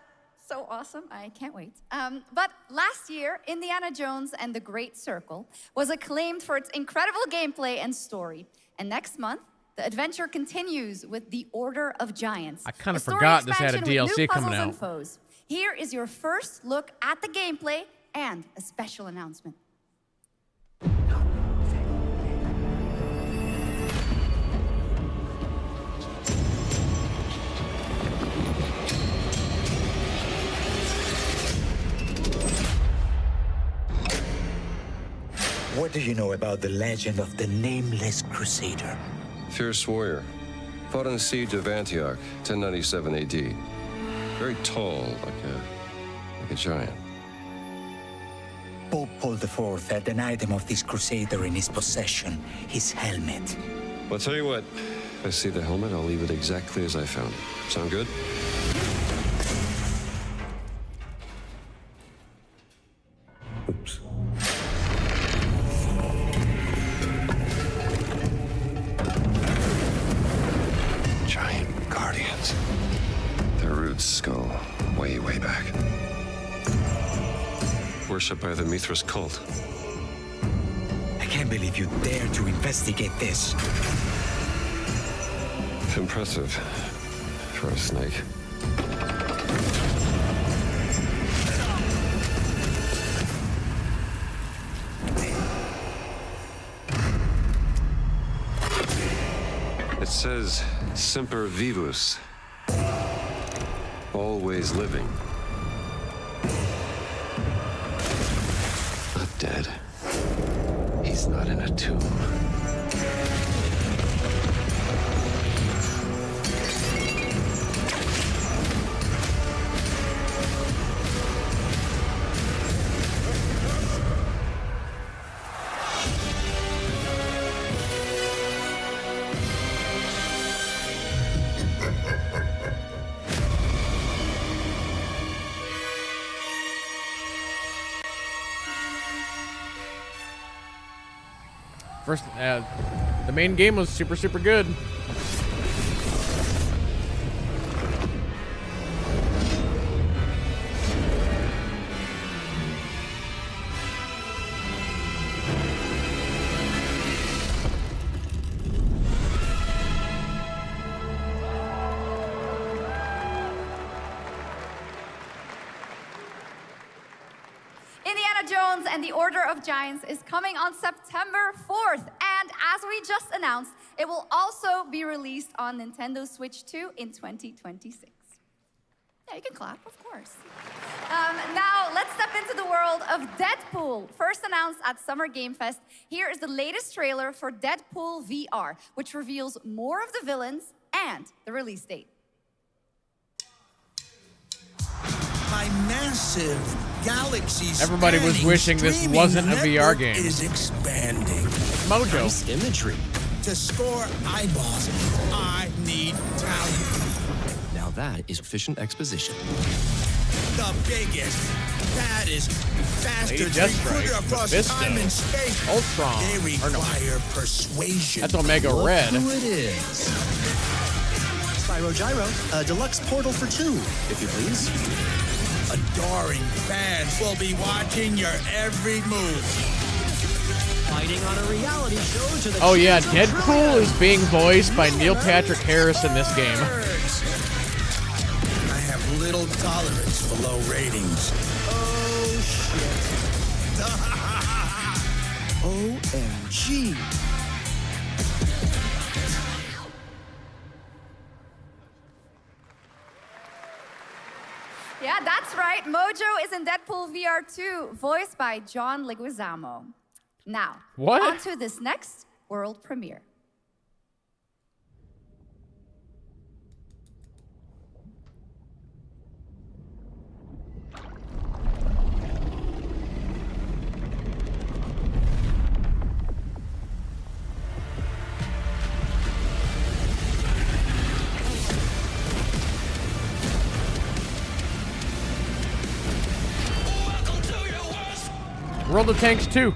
so awesome. I can't wait. But last year, Indiana Jones and the Great Circle was acclaimed for its incredible gameplay and story. And next month, the adventure continues with The Order of Giants. I kind of a story forgot this had a expansion with DLC new coming puzzles and out. foes. Here is your first look at the gameplay and a special announcement. What do you know about the legend of the Nameless Crusader? Fierce warrior. Fought in the siege of Antioch, 1097 AD. Very tall, like a giant. Pope Paul IV had an item of this crusader in his possession, his helmet. Well, I'll tell you what. If I see the helmet, I'll leave it exactly as I found it. Sound good? Oops. Giant guardians. Their roots go way, way back. Worshipped by the Mithras cult. I can't believe you dare to investigate this. Impressive for a snake. It says Semper Vivus. Always living. Not dead. He's not in a tomb. First, the main game was super, super good. Indiana Jones and the Order of Giants is coming on September 4th. And as we just announced, it will also be released on Nintendo Switch 2 in 2026. Yeah, you can clap, of course. Now, let's step into the world of Deadpool. First announced at Summer Game Fest, here is the latest trailer for Deadpool VR, which reveals more of the villains and the release date. My massive galaxy. Everybody was wishing this wasn't a VR game. Is expanding. Mojo. Nice imagery. To score eyeballs, I need talent. Now that is efficient exposition. The biggest, baddest, Lady fastest Deathstrike, recruiter across Mephisto, time and space. Ultron. They Or no. require persuasion. That's Omega Look Red. who it is. Spyro Gyro, a deluxe portal for 2, if you please. Adoring fans will be watching your every move. Fighting on a reality show to the Oh yeah, tunes of Deadpool Trillium. is being voiced by Neil Patrick Harris in this game. I have little tolerance for low ratings. Oh shit. OMG. Yeah, that's right. Mojo is in Deadpool VR 2, voiced by John Leguizamo. Now, What? on to this next world premiere. World of Tanks 2.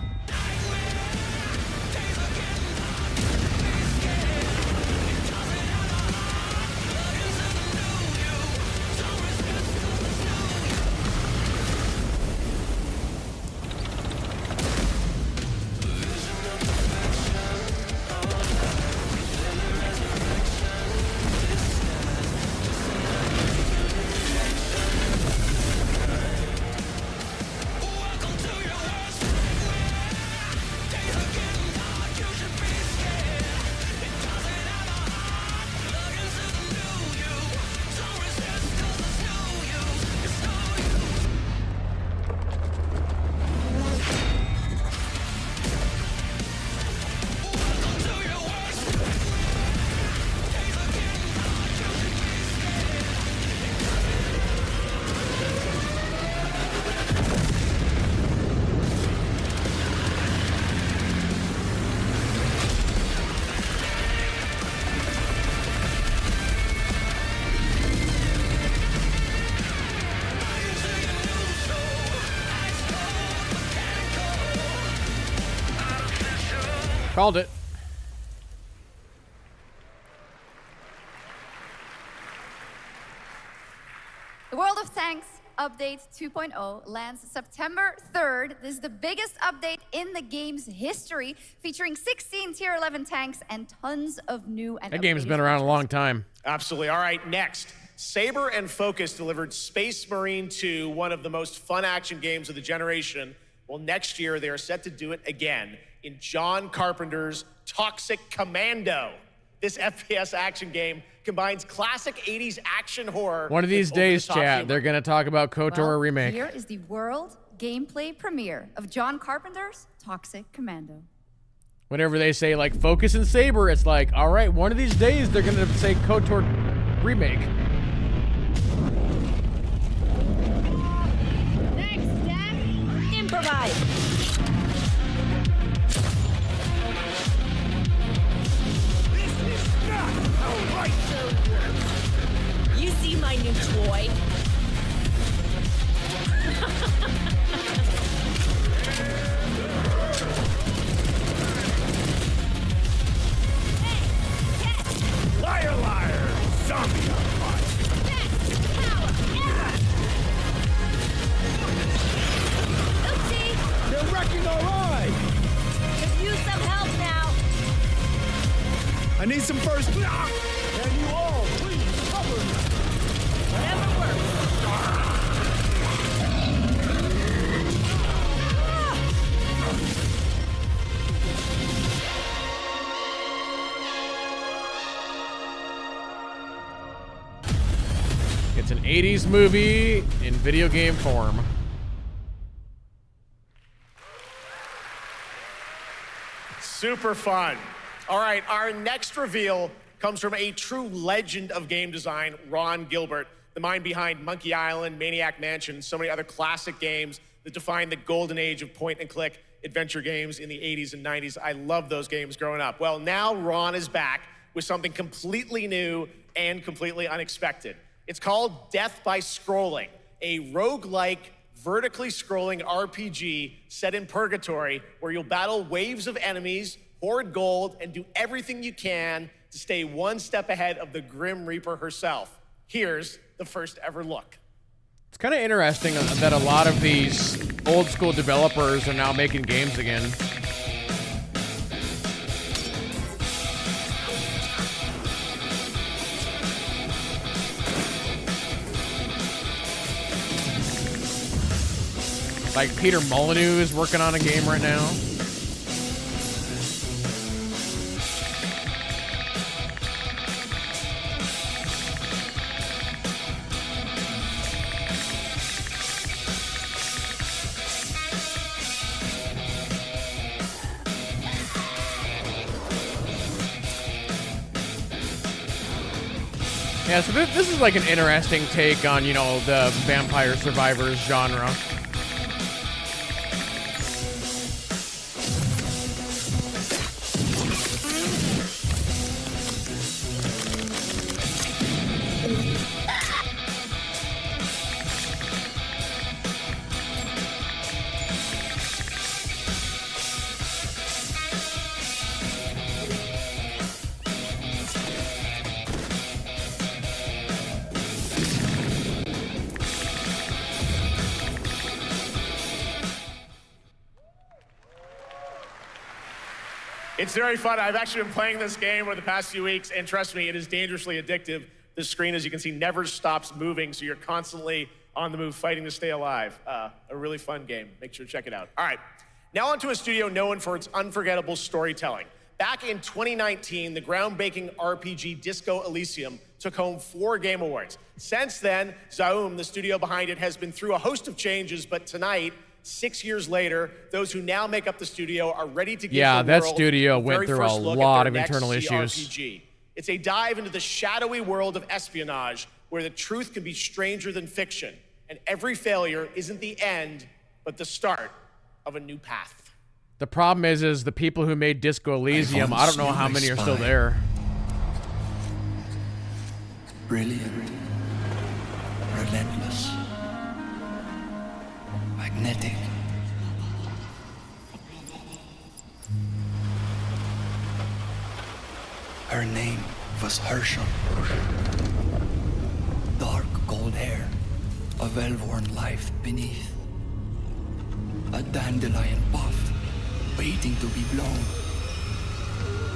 Called it. The World of Tanks Update 2.0 lands September 3rd. This is the biggest update in the game's history, featuring 16 Tier 11 tanks and tons of new and That game's updated been around a long time. Absolutely. All right, next. Saber and Focus delivered Space Marine 2, one of the most fun action games of the generation. Well, next year, they are set to do it again in John Carpenter's Toxic Commando. This FPS action game combines classic 80s action horror. One of these with days, over-the-top chat, humor. they're going to talk about KOTOR Well, remake. Here is the world gameplay premiere of John Carpenter's Toxic Commando. Whenever they say, like, Focus and Saber, it's like, all right, one of these days, they're going to say KOTOR remake. Next step, improvise. You see my new toy? Liar, liar! Zombie on fire! Best power ever! Oopsie! They're wrecking our ride! Could use some help now. I need some first. Can you all please cover me? Whatever works. 80s movie in video game form. Super fun. All right, our next reveal comes from a true legend of game design, Ron Gilbert, the mind behind Monkey Island, Maniac Mansion, and so many other classic games that defined the golden age of point-and-click adventure games in the 80s and 90s. I loved those games growing up. Well, now Ron is back with something completely new and completely unexpected. It's called Death by Scrolling, a roguelike, vertically scrolling RPG set in purgatory where you'll battle waves of enemies, hoard gold, and do everything you can to stay one step ahead of the Grim Reaper herself. Here's the first ever look. It's kind of interesting that a lot of these old school developers are now making games again. Like Peter Molyneux is working on a game right now. Yeah, so this is like an interesting take on, you know, the Vampire Survivors genre. It's very fun. I've actually been playing this game over the past few weeks, and trust me, it is dangerously addictive. The screen, as you can see, never stops moving, so you're constantly on the move, fighting to stay alive. A really fun game. Make sure to check it out. All right, now onto a studio known for its unforgettable storytelling. Back in 2019, the groundbreaking RPG Disco Elysium took home 4 Game Awards. Since then, Zaum, the studio behind it, has been through a host of changes, but tonight, 6 years later, those who now make up the studio are ready to give the that world studio the went very through first a look lot at of their next internal issues. CRPG. It's a dive into the shadowy world of espionage, where the truth can be stranger than fiction, and every failure isn't the end, but the start of a new path. The problem is the people who made Disco Elysium, I don't know how many are still there. Brilliant, relentless, magnetic. Her name was Herschel. Dark gold hair, a well-worn life beneath. A dandelion puff, waiting to be blown.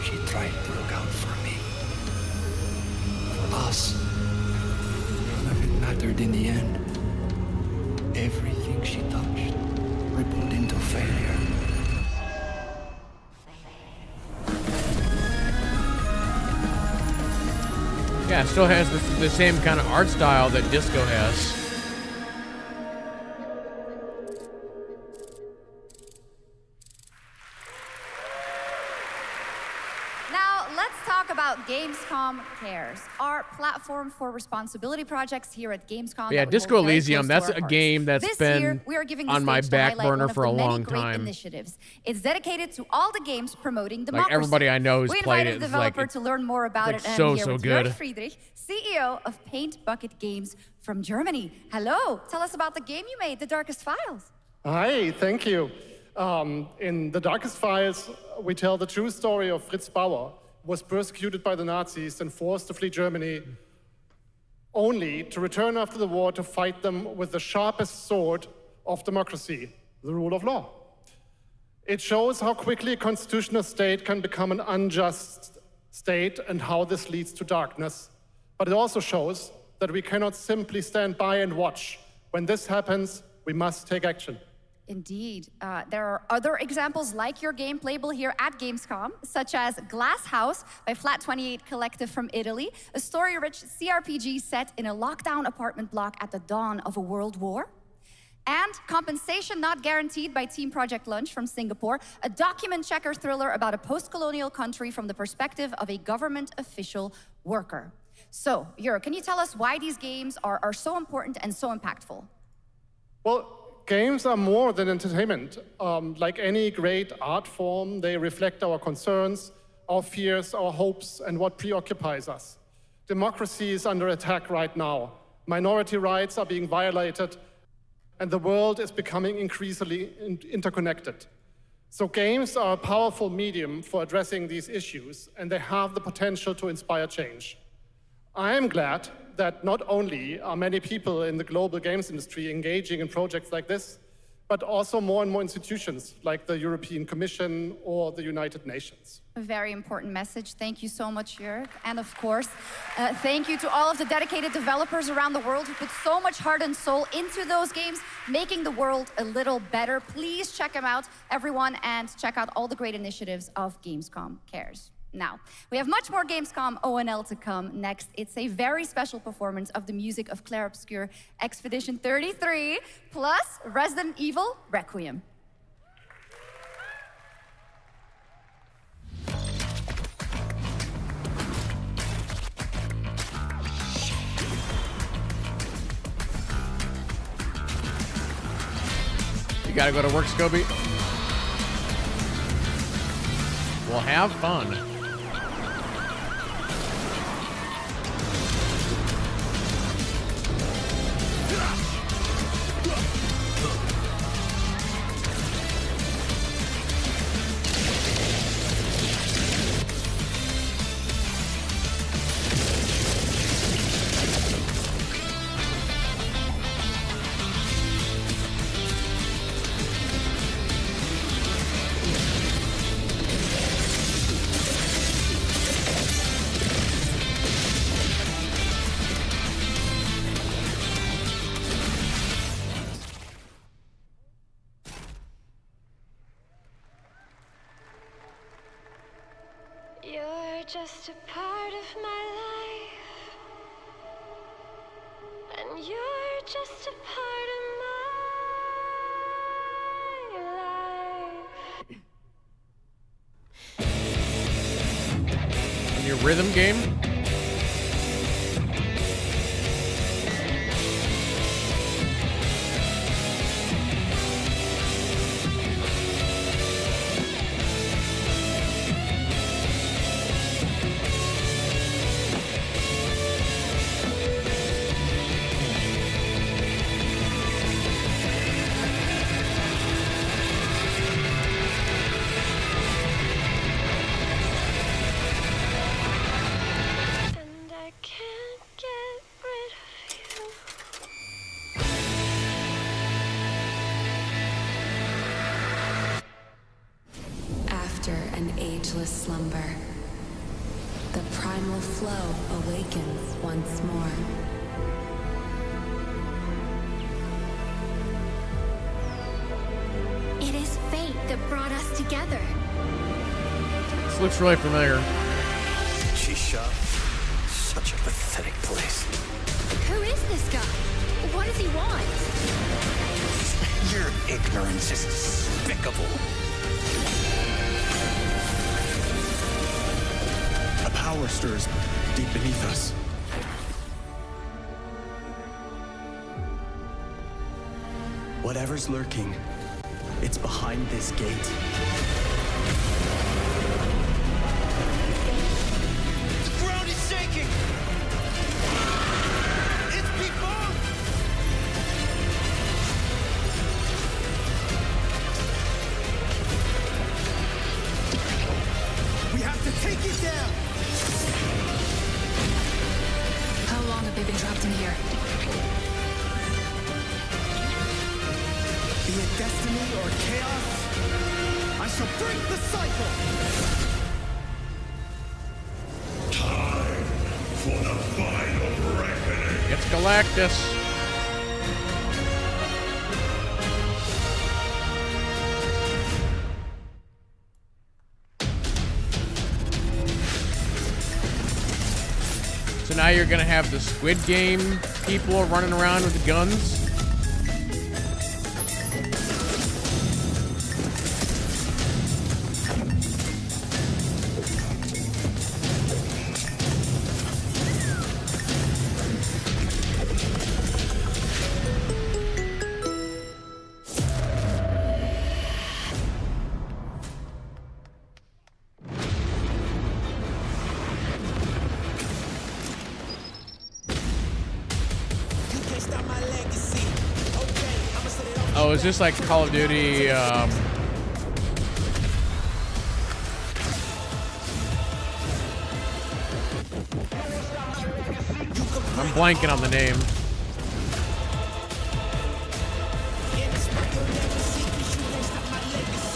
She tried to look out for me. For us. None of it mattered in the end. Everything she touched rippled into failure. Yeah, it still has the same kind of art style that Disco has. Now, let's talk about Gamescom Cares, our platform for responsibility projects here at Gamescom. Yeah, Disco Elysium, that's a game that's been on my back burner for a long time. Initiatives. It's dedicated to all the games promoting democracy. Like everybody I know who's played it. We invited a developer to learn more about it, and so I'm here with good. Jörg Friedrich, CEO of Paint Bucket Games from Germany. Hello, tell us about the game you made, The Darkest Files. Hi, thank you. In The Darkest Files, we tell the true story of Fritz Bauer, who was persecuted by the Nazis and forced to flee Germany, only to return after the war to fight them with the sharpest sword of democracy, the rule of law. It shows how quickly a constitutional state can become an unjust state and how this leads to darkness. But it also shows that we cannot simply stand by and watch. When this happens, we must take action. Indeed. There are other examples like your game playable here at Gamescom, such as Glass House by Flat 28 Collective from Italy, a story-rich CRPG set in a lockdown apartment block at the dawn of a world war. And Compensation Not Guaranteed by Team Project Lunch from Singapore, a document checker thriller about a post-colonial country from the perspective of a government official worker. So, Jur, can you tell us why these games are so important and so impactful? Well, games are more than entertainment. Like any great art form, they reflect our concerns, our fears, our hopes, and what preoccupies us. Democracy is under attack right now. Minority rights are being violated, and the world is becoming increasingly interconnected. So games are a powerful medium for addressing these issues, and they have the potential to inspire change. I am glad that not only are many people in the global games industry engaging in projects like this, but also more and more institutions like the European Commission or the United Nations. A very important message. Thank you so much, Jörg. And of course, thank you to all of the dedicated developers around the world who put so much heart and soul into those games, making the world a little better. Please check them out, everyone, and check out all the great initiatives of Gamescom Cares. Now, we have much more Gamescom ONL to come next. It's a very special performance of the music of Clair Obscur Expedition 33, plus Resident Evil Requiem. You gotta go to work, Scobie. Well, have fun. You're just a part of my life, and you're just a part of my life. In your rhythm game? After an ageless slumber, the primal flow awakens once more. It is fate that brought us together. This looks really familiar. Shisha, such a pathetic place. Who is this guy? What does he want? Your ignorance is despicable. A power stirs deep beneath us. Whatever's lurking, it's behind this gate. The ground is shaking! It's people! We have to take it down! How long have they been trapped in here? Be it destiny or chaos, I shall break the cycle! Time for the final reckoning. It's Galactus. So now you're gonna have the Squid Game people running around with the guns. Oh, is this like Call of Duty? I'm blanking on the name.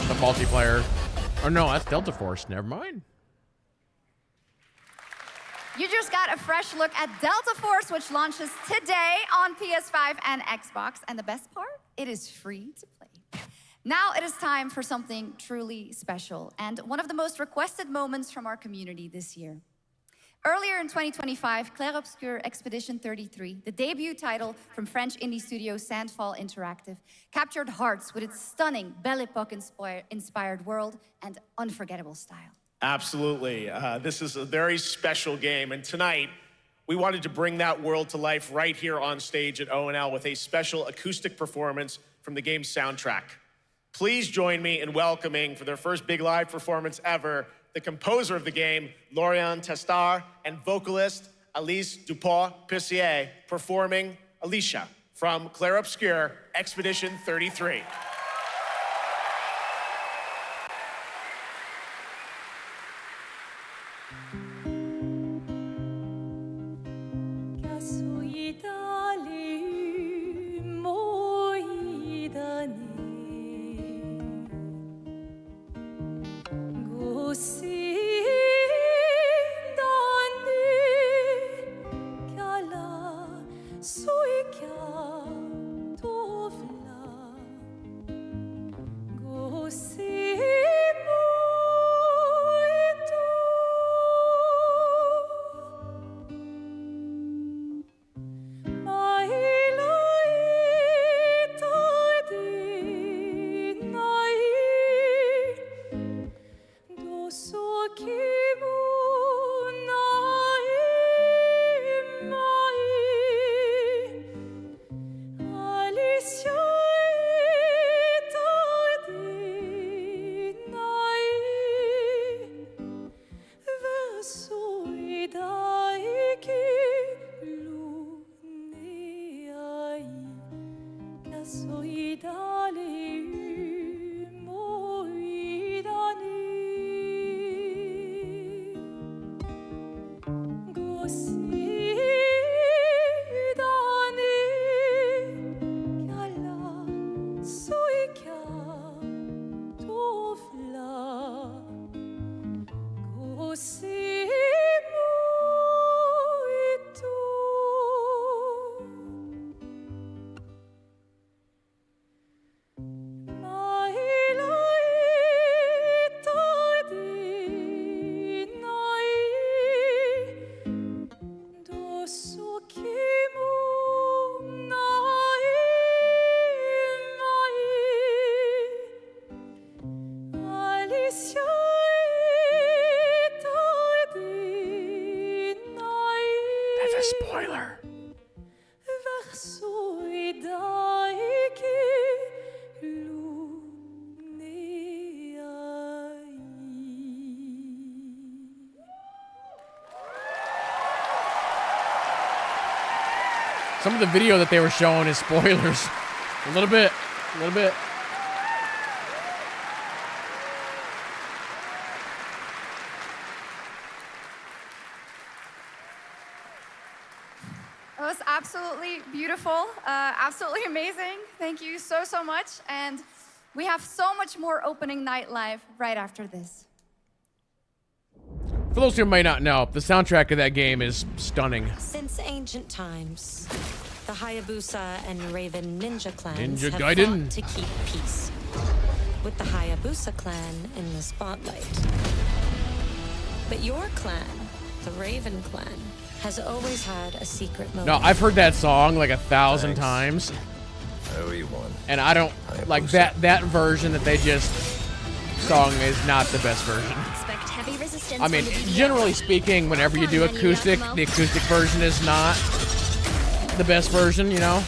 The multiplayer. Oh no, that's Delta Force. Never mind. You just got a fresh look at Delta Force, which launches today on PS5 and Xbox. And the best part, it is free to play. Now it is time for something truly special and one of the most requested moments from our community this year. Earlier in 2025, Clair Obscur Expedition 33, the debut title from French indie studio Sandfall Interactive, captured hearts with its stunning Belle Epoque-inspired world and unforgettable style. Absolutely. This is a very special game, and tonight we wanted to bring that world to life right here on stage at ONL with a special acoustic performance from the game's soundtrack. Please join me in welcoming, for their first big live performance ever, the composer of the game, Laurent Testard, and vocalist Alice Dupont-Pussier, performing Alicia from Clair Obscur Expedition 33. Spoiler. Some of the video that they were showing is spoilers. A little bit. It was absolutely beautiful, absolutely amazing. Thank you so much. And we have so much more opening night live right after this. For those who may not know, the soundtrack of that game is stunning. Since ancient times, the Hayabusa and Raven ninja clans Ninja have Gaiden. fought to keep peace, with the Hayabusa clan in the spotlight. But your clan, the Raven clan, has always had a secret motive. No, I've heard that song like 1,000 times. Everyone. And I don't like that version that they just sung is not the best version. Expect heavy resistance. I mean, from the BBL. generally speaking, whenever you do acoustic, the acoustic version is not the best version, you know?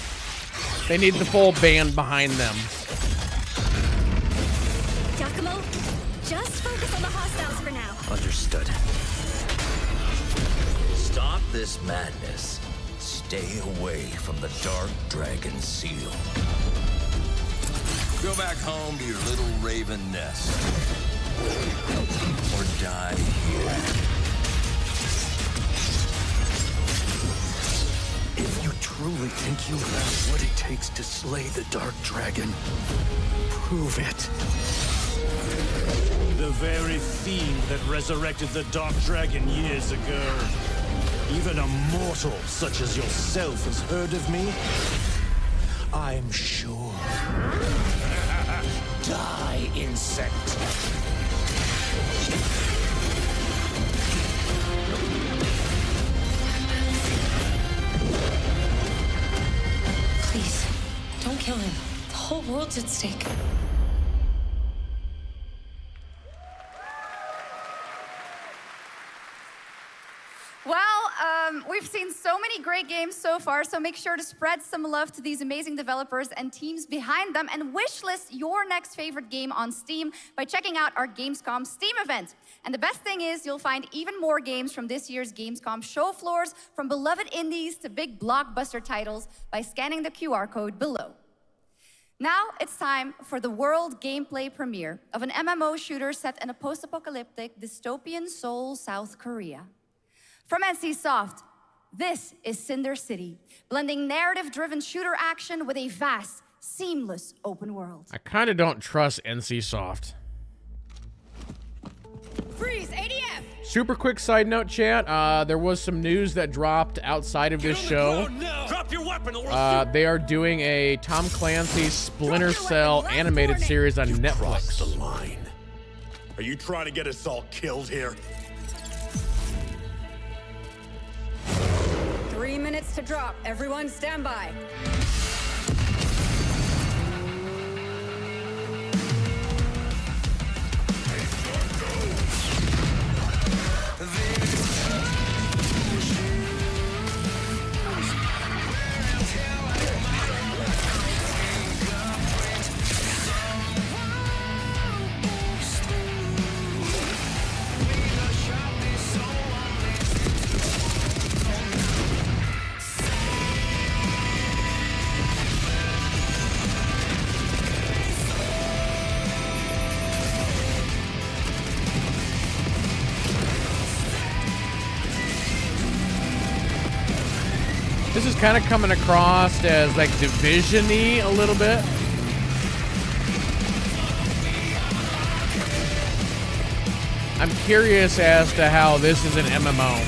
They need the full band behind them. Giacomo, just focus on the hostiles for now. Understood. Stop this madness. Stay away from the Dark Dragon Seal. Go back home to your little raven nest. Or die here. If you truly think you have what it takes to slay the Dark Dragon, prove it. The very fiend that resurrected the Dark Dragon years ago. Even a mortal such as yourself has heard of me? I'm sure. Die, insect. Please, don't kill him. The whole world's at stake. Well, we've seen so many great games so far, so make sure to spread some love to these amazing developers and teams behind them, and wishlist your next favorite game on Steam by checking out our Gamescom Steam event. And the best thing is you'll find even more games from this year's Gamescom show floors, from beloved indies to big blockbuster titles, by scanning the QR code below. Now it's time for the world gameplay premiere of an MMO shooter set in a post-apocalyptic dystopian Seoul, South Korea. From NCSoft, this is Cinder City, blending narrative-driven shooter action with a vast, seamless open world. I kind of don't trust NCSoft. Freeze, ADF! Super quick side note, chat. There was some news that dropped outside of this show. Drop your weapon or They are doing a Tom Clancy's Splinter Cell animated series on Netflix. the line. Are you trying to get us all killed here? 3 minutes to drop. Everyone stand by. This is kind of coming across as like Division-y a little bit. I'm curious as to how this is an MMO.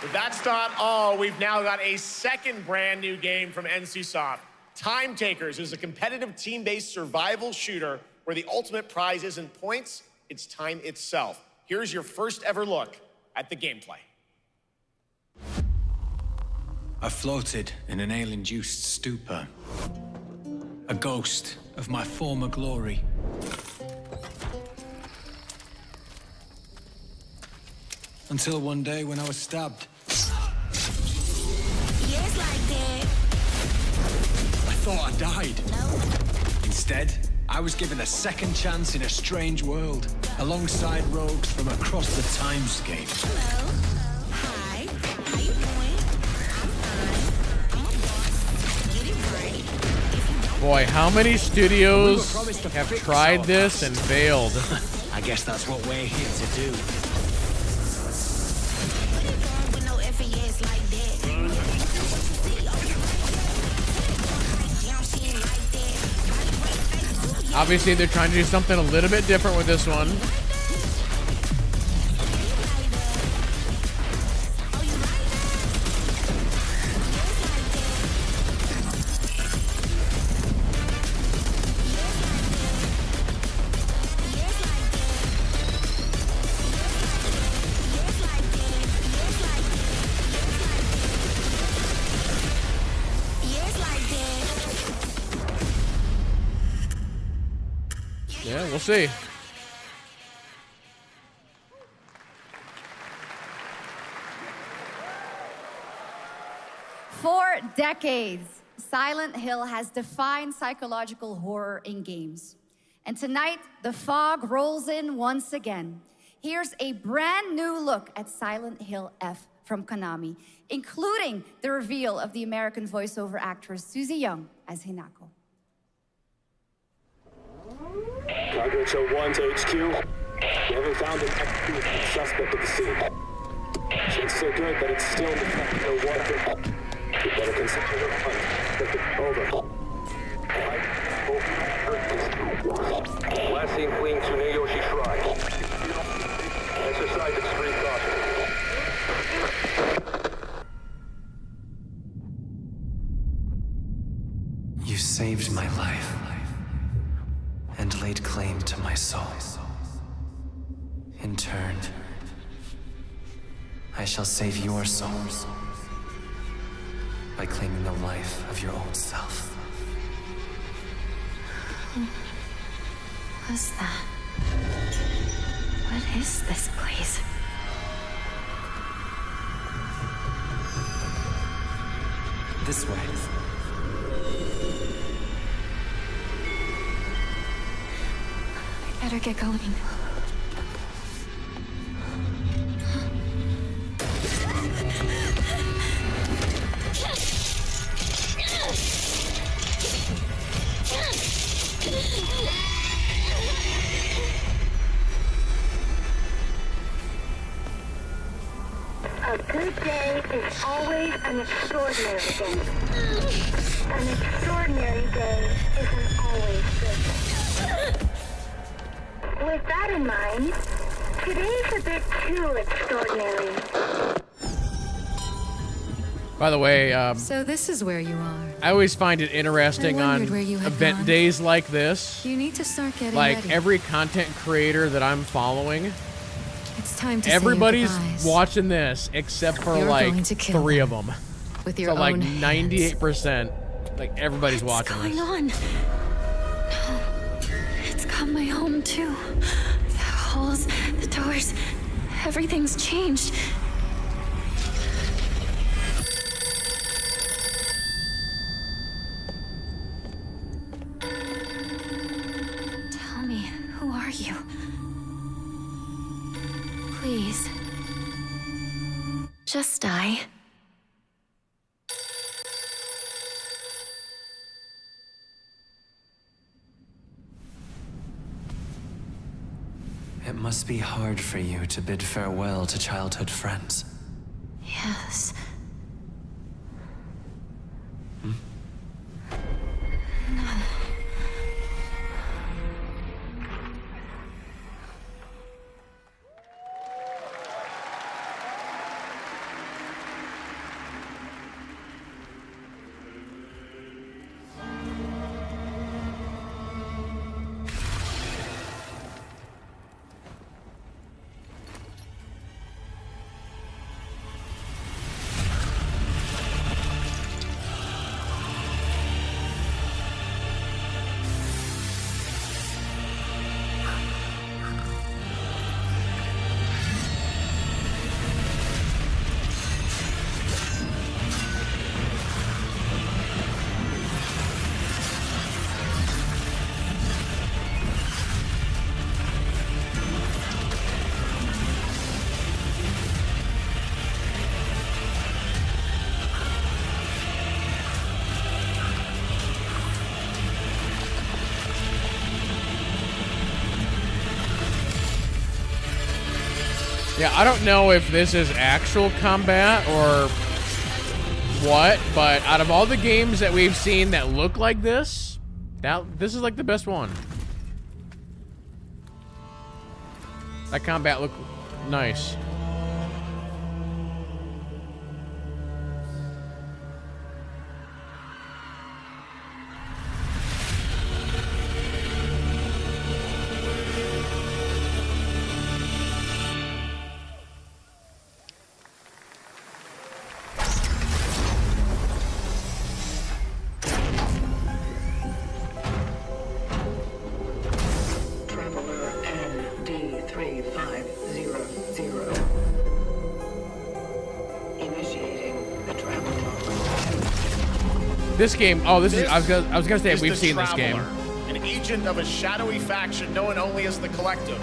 But that's not all. We've now got a second brand new game from NCSoft. Time Takers is a competitive team-based survival shooter where the ultimate prize isn't points, it's time itself. Here's your first ever look at the gameplay. I floated in an ale-induced stupor, a ghost of my former glory. Until one day when I was stabbed. Yes, like that. I thought I died. Instead, I was given a second chance in a strange world, alongside rogues from across the timescape. Hello. Hi. How you doing? I'm fine. I'm a boss. Get it right. Boy, how many studios have tried this and failed? I guess that's what we're here to do. With no FAS like that. Obviously, they're trying to do something a little bit different with this one. see. For decades, Silent Hill has defined psychological horror in games. And tonight, the fog rolls in once again. Here's a brand new look at Silent Hill F from Konami, including the reveal of the American voiceover actress Susie Young as Hinako. Cargo Show 1 to HQ. We haven't found an active suspect at the scene. Shit's so good that it's still no water. We better consider the hunt. Over. Last seen fleeing Tsuneyoshi Shrine. Exercise extreme caution. You saved my life and laid claim to my soul. In turn, I shall save your souls by claiming the life of your old self. Who was that? What is this place? This way. I better get going. A good day is always an extraordinary day. An extraordinary day isn't always good. With that in mind, today's a bit too extraordinary. By the way, So this is where you are. I always find it interesting I on wondered where you had event gone. days like this. You need to start getting Like ready. every content creator that I'm following, It's time to say your everybody's goodbyes. watching this except for You're like going to kill 3 of them. with your So like own hands. 98%, like everybody's watching What's this. going on? No, it's got my home too. The halls, the doors, everything's changed. Tell me, who are you? Please. Just die. It must be hard for you to bid farewell to childhood friends. Yes. Yeah, I don't know if this is actual combat or what, but out of all the games that we've seen that look like this, this is like the best one. That combat looked nice. This game. Oh, this is. I was gonna say is we've the seen this game. Traveler, an agent of a shadowy faction known only as the Collective.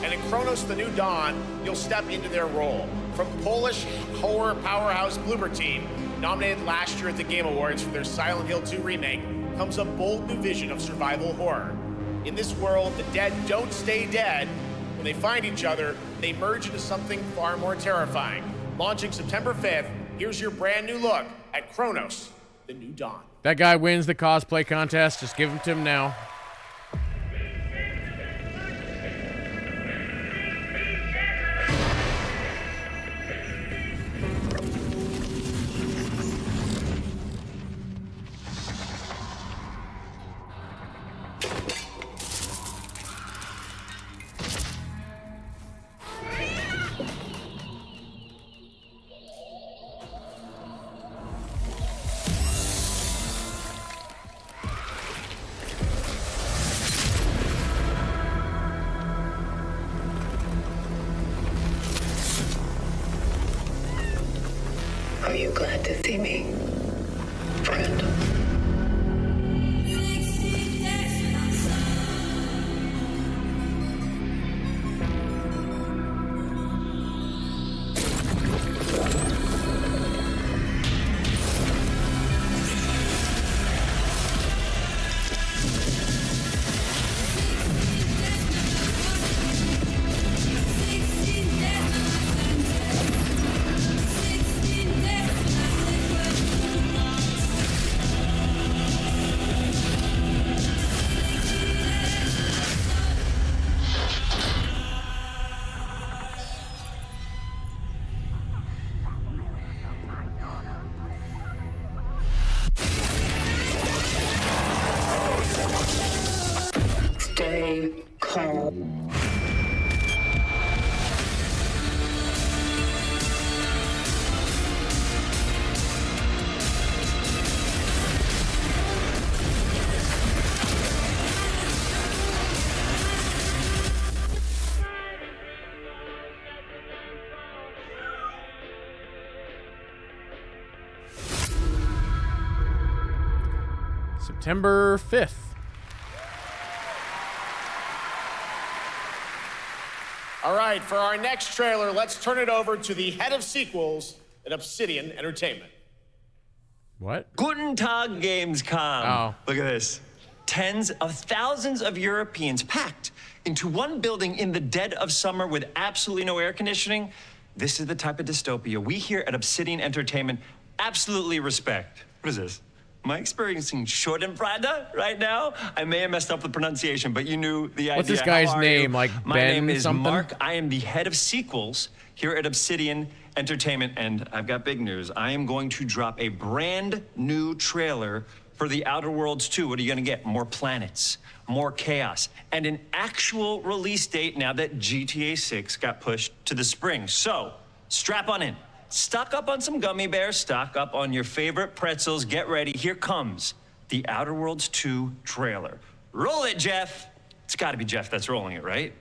And in Kronos: The New Dawn, you'll step into their role. From Polish horror powerhouse Bloober Team, nominated last year at the Game Awards for their Silent Hill 2 remake, comes a bold new vision of survival horror. In this world, the dead don't stay dead. When they find each other, they merge into something far more terrifying. Launching September 5th, here's your brand new look at Kronos: The New Dawn. That guy wins the cosplay contest. Just give him to him now. Are you glad to see me, friend? Stay calm. September 5th. All right, for our next trailer, let's turn it over to the head of sequels at Obsidian Entertainment. What? Guten Tag, Gamescom. Oh. Look at this. Tens of thousands of Europeans packed into one building in the dead of summer with absolutely no air conditioning. This is the type of dystopia we here at Obsidian Entertainment absolutely respect. What is this? Am I experiencing Schadenfreude right now? I may have messed up the pronunciation, but you knew the idea. What's this guy's How are name? you? Like My Ben name is something? Mark. I am the head of sequels here at Obsidian Entertainment, and I've got big news. I am going to drop a brand new trailer for The Outer Worlds 2. What are you gonna get? More planets, more chaos, and an actual release date now that GTA 6 got pushed to the spring. So, strap on in. Stock up on some gummy bears, stock up on your favorite pretzels. Get ready. Here comes The Outer Worlds 2 trailer. Roll it, Jeff. It's gotta be Jeff that's rolling it, right?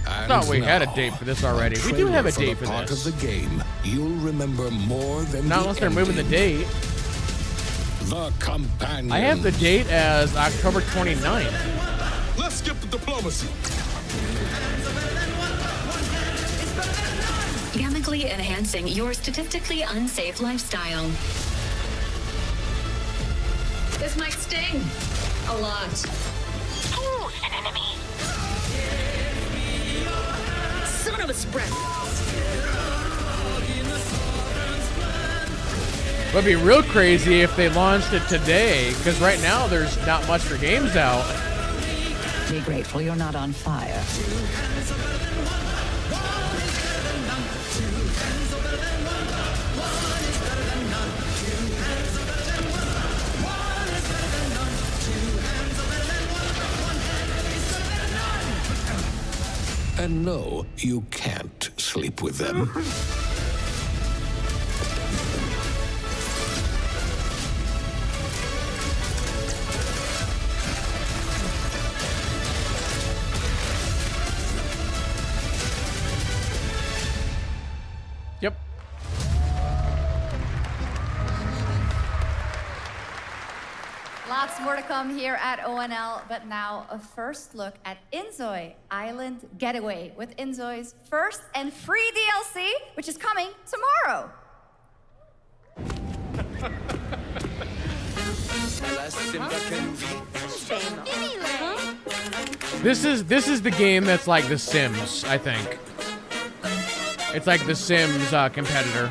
I thought we had a date for this already. We do have a date for part this. of the game you'll remember more than Not the unless they're moving the date. The Companion. I have the date as October 29th. Let's skip the diplomacy. Chemically enhancing your statistically unsafe lifestyle. This might sting a lot. Ooh, an enemy. Son of a spread. It would be real crazy if they launched it today, because right now there's not much for games out. Be grateful you're not on fire. And no, you can't sleep with them. Yep. Lots more to come here at ONL, but now a first look at Inzoi Island Getaway with Inzoi's first and free DLC, which is coming tomorrow. This is the game that's like The Sims, I think. It's like The Sims competitor.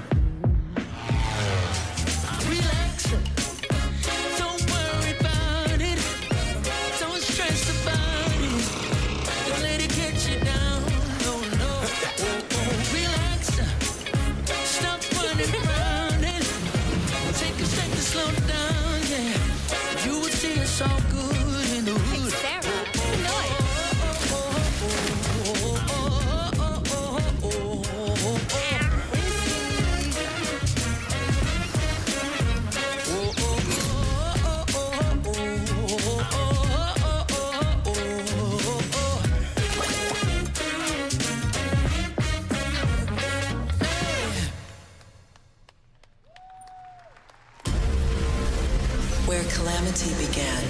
Where calamity began,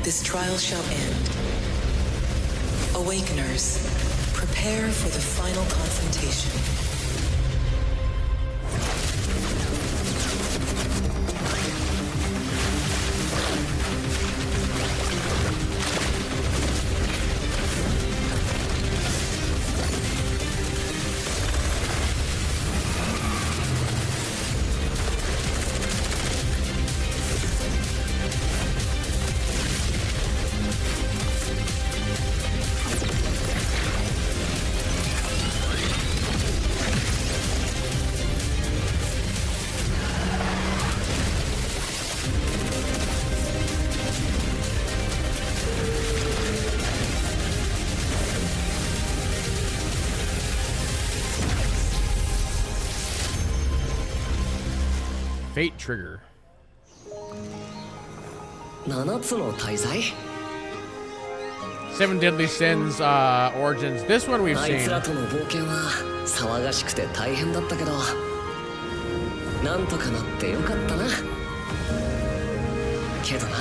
this trial shall end. Awakeners, prepare for the final confrontation. Fate Trigger. 7つの大罪 Seven Deadly Sins Origins. This one we've あい seen. つらとの冒険は騒がしくて大変だったけどなんとかなってよかったなけどな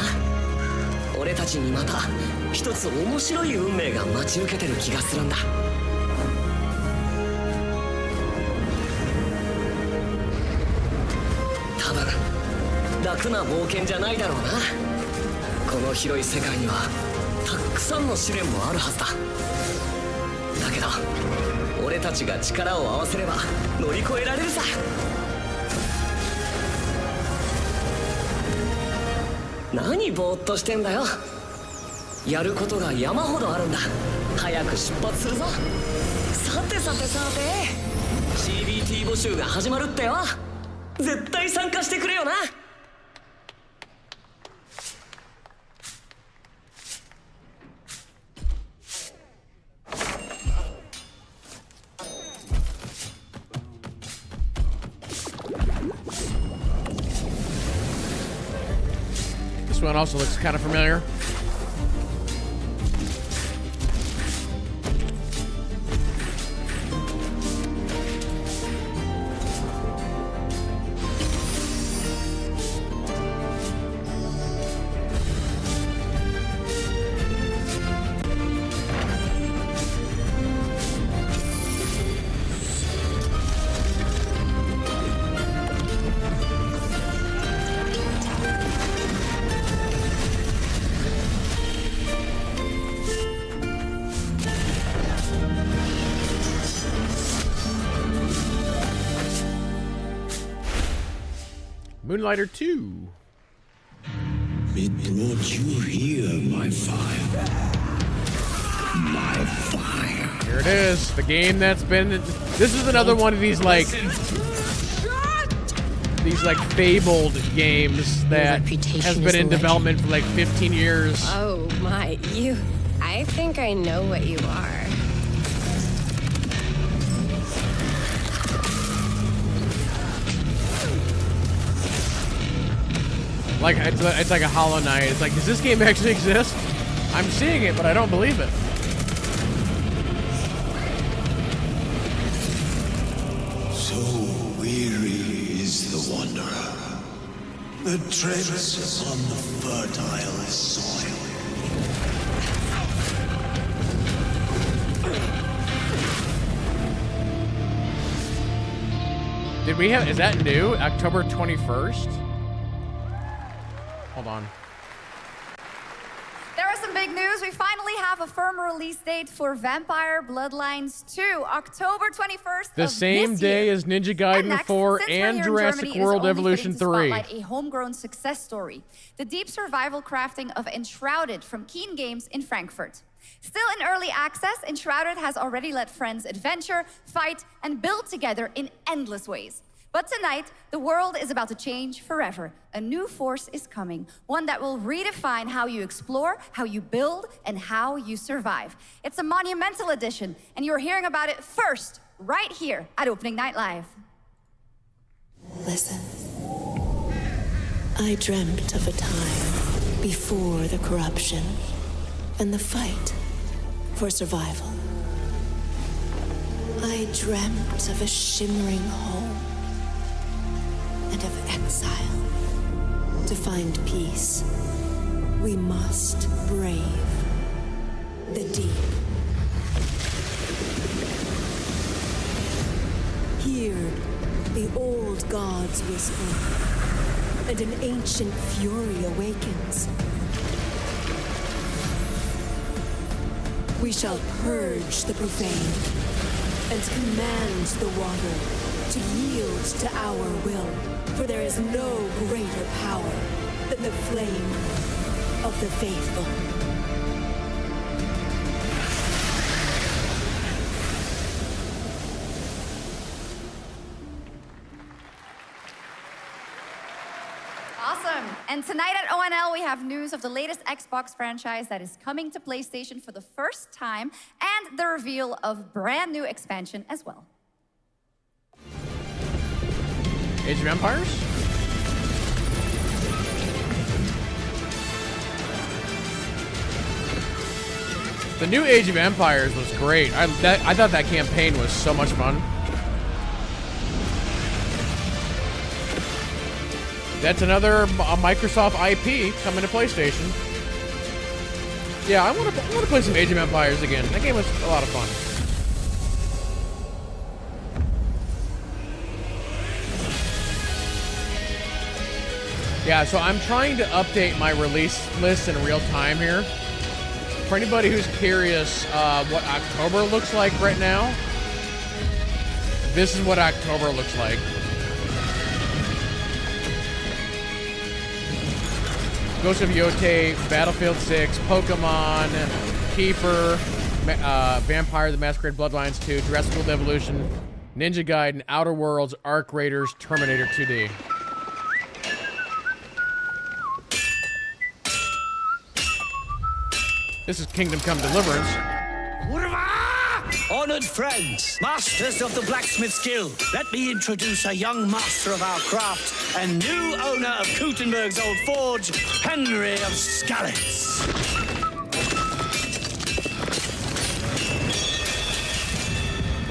俺たちにまた一つ面白い運命が待ち受けてる気がするんだ多分楽な冒険じゃないだろうなこの広い世界にはたくさんの試練もあるはずだだけど俺たちが力を合わせれば乗り越えられるさ何ぼーっとしてんだよやることが山ほどあるんだ早く出発するぞさてさてさて CBT 募集が始まるってよ絶対参加してくれよなThis one also looks kind of familiar. Moonlighter 2. It brought you here, my fire. My fire. Here it is. The game that's been... This is another one of these, like... These, like, fabled games that has been in development for, like, 15 years. Oh, my. I think I know what you are. Like, it's like a Hollow Knight. It's like, does this game actually exist? I'm seeing it, but I don't believe it. So weary is the wanderer. The treads on the fertile soil. Did we have, is that new? October 21st? Hold on. There are some big news. We finally have a firm release date for Vampire Bloodlines 2, October 21st. The same day as Ninja Gaiden 4 and Jurassic World Evolution 3. A homegrown success story. The deep survival crafting of Enshrouded from Keen Games in Frankfurt. Still in early access, Enshrouded has already let friends adventure, fight, and build together in endless ways. But tonight, the world is about to change forever. A new force is coming, one that will redefine how you explore, how you build, and how you survive. It's a monumental edition, and you're hearing about it first, right here at Opening Night Live. Listen. I dreamt of a time before the corruption and the fight for survival. I dreamt of a shimmering home and of exile. To find peace, we must brave the deep. Hear the old gods whisper, and an ancient fury awakens. We shall purge the profane and command the water to yield to our will, for there is no greater power than the flame of the faithful. Awesome. And tonight at ONL, we have news of the latest Xbox franchise that is coming to PlayStation for the first time, and the reveal of brand new expansion as well. Age of Empires? The new Age of Empires was great. I thought that campaign was so much fun. That's another Microsoft IP coming to PlayStation. Yeah, I want to play some Age of Empires again. That game was a lot of fun. Yeah, so I'm trying to update my release list in real time here. For anybody who's curious what October looks like right now, this is what October looks like. Ghost of Yote, Battlefield 6, Pokemon, Keeper, Vampire the Masquerade Bloodlines 2, Jurassic World Evolution, Ninja Gaiden, Outer Worlds, Arc Raiders, Terminator 2D. This is Kingdom Come Deliverance. Honored friends, masters of the blacksmith's guild, let me introduce a young master of our craft and new owner of Gutenberg's old forge, Henry of Skalitz.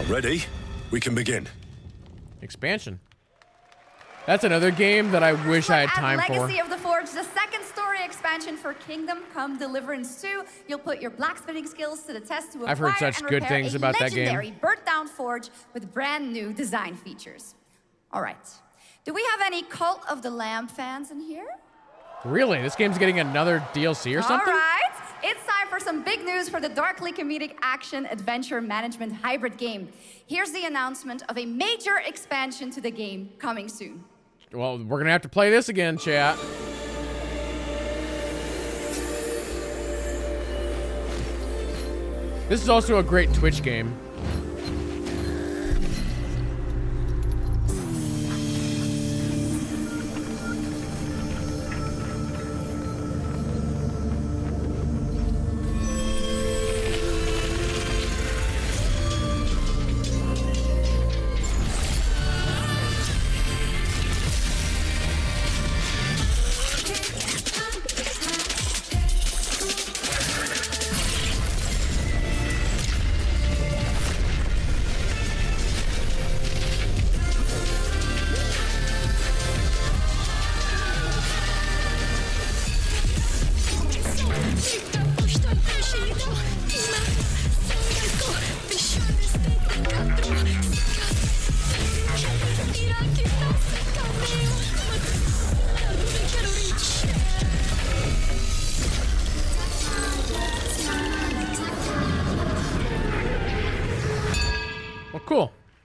Ready? We can begin. Expansion. That's another game that I wish I had time for. Legacy of the Forge, the second story expansion for Kingdom Come Deliverance 2. You'll put your blacksmithing skills to the test to acquire I've heard such good things about that game. Legendary burnt-down forge with brand new design features. All right. Do we have any Cult of the Lamb fans in here? Really? This game's getting another DLC or something? All right. It's time for some big news for the darkly comedic action adventure management hybrid game. Here's the announcement of a major expansion to the game coming soon. Well, we're gonna have to play this again, chat. This is also a great Twitch game.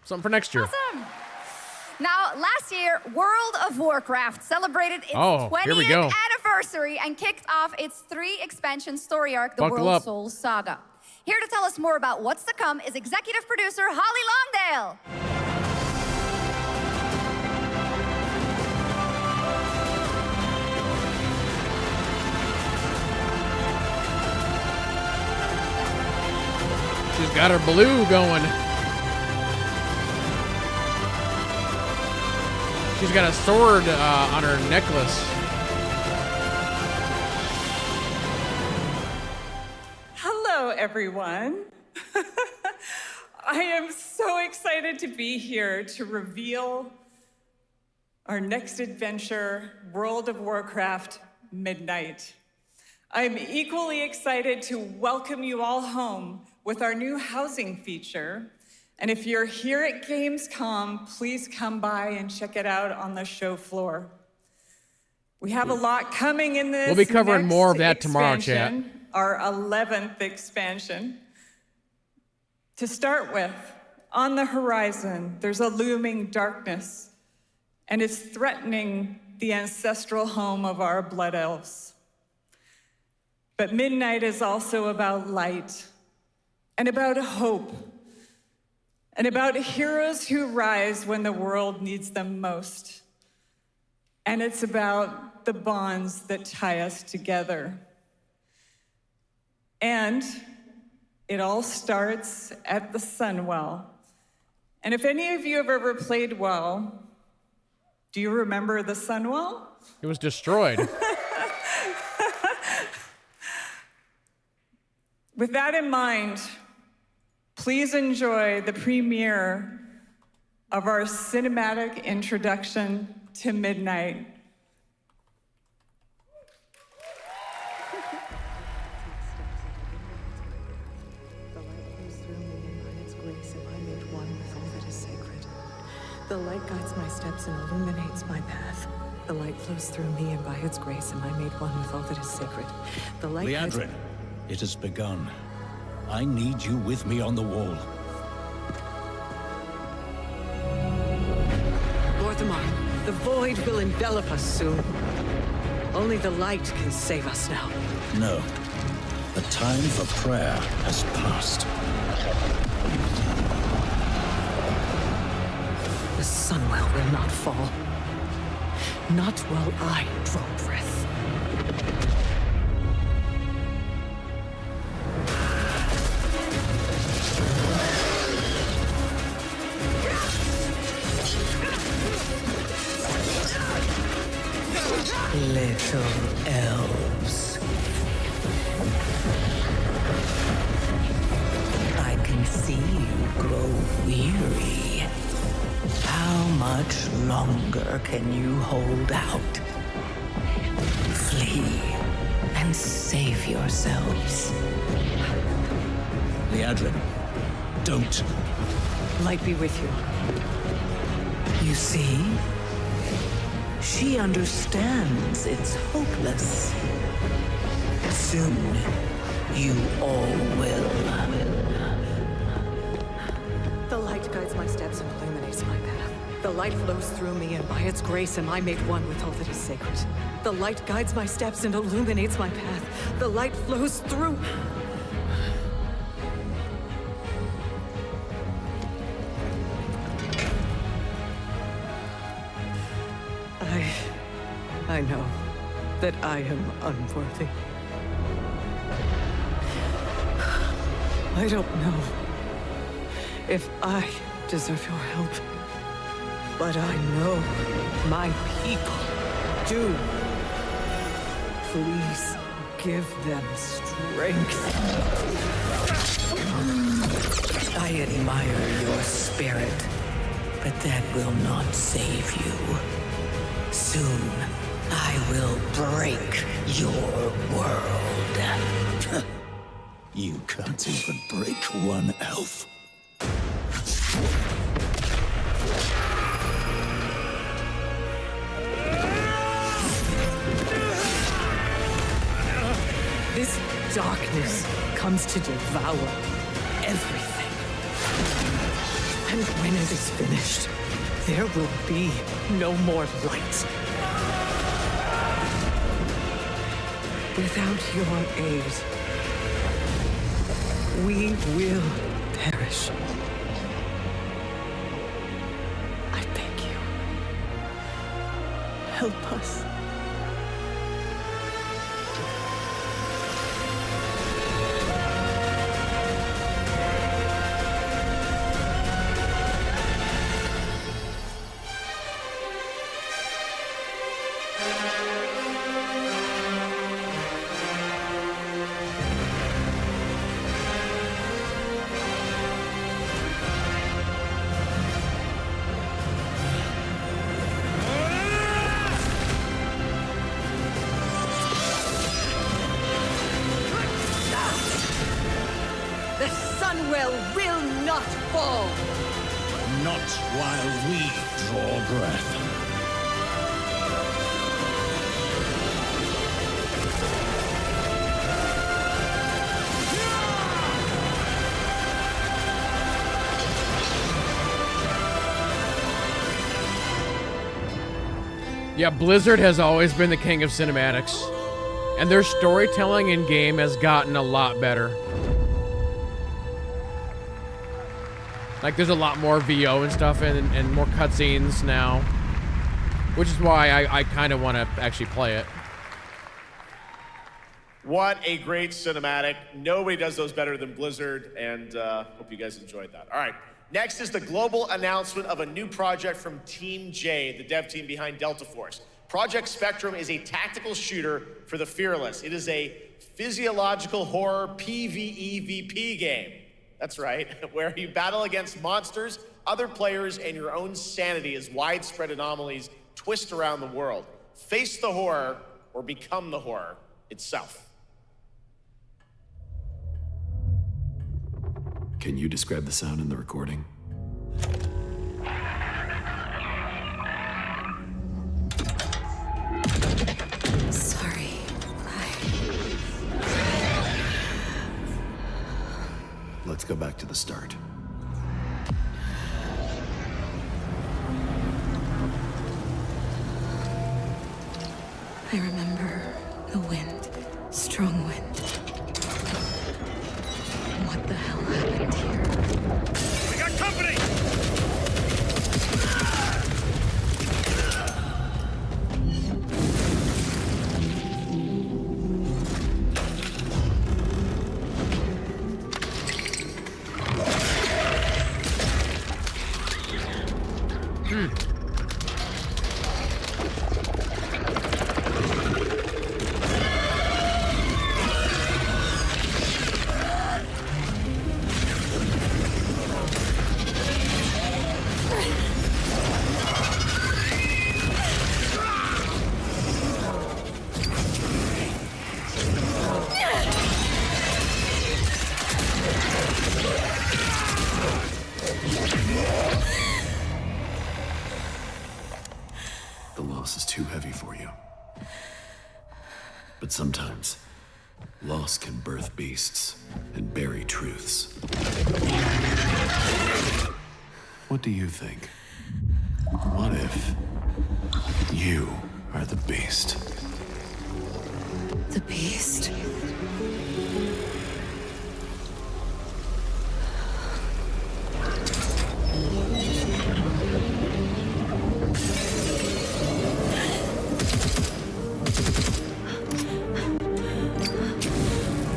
Something for next year. Awesome. Now, last year, World of Warcraft celebrated its Oh, here we go. 20th anniversary and kicked off its 3-expansion story arc, the Buckle World up. Souls Saga. Here to tell us more about what's to come is executive producer Holly Longdale. She's got her blue going. She's got a sword on her necklace. Hello, everyone. I am so excited to be here to reveal our next adventure, World of Warcraft Midnight. I'm equally excited to welcome you all home with our new housing feature. And if you're here at Gamescom, please come by and check it out on the show floor. We have a lot coming in this. We'll be covering next more of that tomorrow, chat. expansion, Our 11th expansion. To start with, on the horizon, there's a looming darkness, and it's threatening the ancestral home of our blood elves. But Midnight is also about light, and about hope, and about heroes who rise when the world needs them most. And it's about the bonds that tie us together. And it all starts at the Sunwell. And if any of you have ever played WoW, do you remember the Sunwell? It was destroyed. With that in mind, please enjoy the premiere of our cinematic introduction to Midnight. The light guides my steps and illuminates my path. The light flows through me, and by its grace am I made one with all that is sacred. The light guides... Liadrin, it has begun. I need you with me on the wall. Orthamar, the void will envelop us soon. Only the light can save us now. No. The time for prayer has passed. The Sunwell will not fall. Not while I draw breath. Little elves. I can see you grow weary. How much longer can you hold out? Flee and save yourselves. Liadrin, don't. Light be with you. You see? She understands it's hopeless. Soon, you all will. The light guides my steps and illuminates my path. The light flows through me, and by its grace am I made one with all that is sacred. The light guides my steps and illuminates my path. The light flows through... I know that I am unworthy. I don't know if I deserve your help, but I know my people do. Please give them strength. I admire your spirit, but that will not save you. Soon, I will break your world. You can't even break one elf. This darkness comes to devour everything. And when it is finished, there will be no more light. Without your aid, we will perish. I beg you, help us. The Sunwell will not fall! Not while we draw breath. Yeah, Blizzard has always been the king of cinematics. And their storytelling in-game has gotten a lot better. Like, there's a lot more VO and stuff and more cutscenes now. Which is why I kind of want to actually play it. What a great cinematic. Nobody does those better than Blizzard, and hope you guys enjoyed that. All right, next is the global announcement of a new project from Team J, the dev team behind Delta Force. Project Spectrum is a tactical shooter for the fearless. It is a physiological horror PvEVP game. That's right, where you battle against monsters, other players, and your own sanity as widespread anomalies twist around the world. Face the horror or become the horror itself. Can you describe the sound in the recording? Sorry. Let's go back to the start. I remember the wind, strong wind. What the hell happened here? We got company! The loss is too heavy for you. But sometimes, loss can birth beasts and bury truths. What do you think? What if you are the beast? The beast?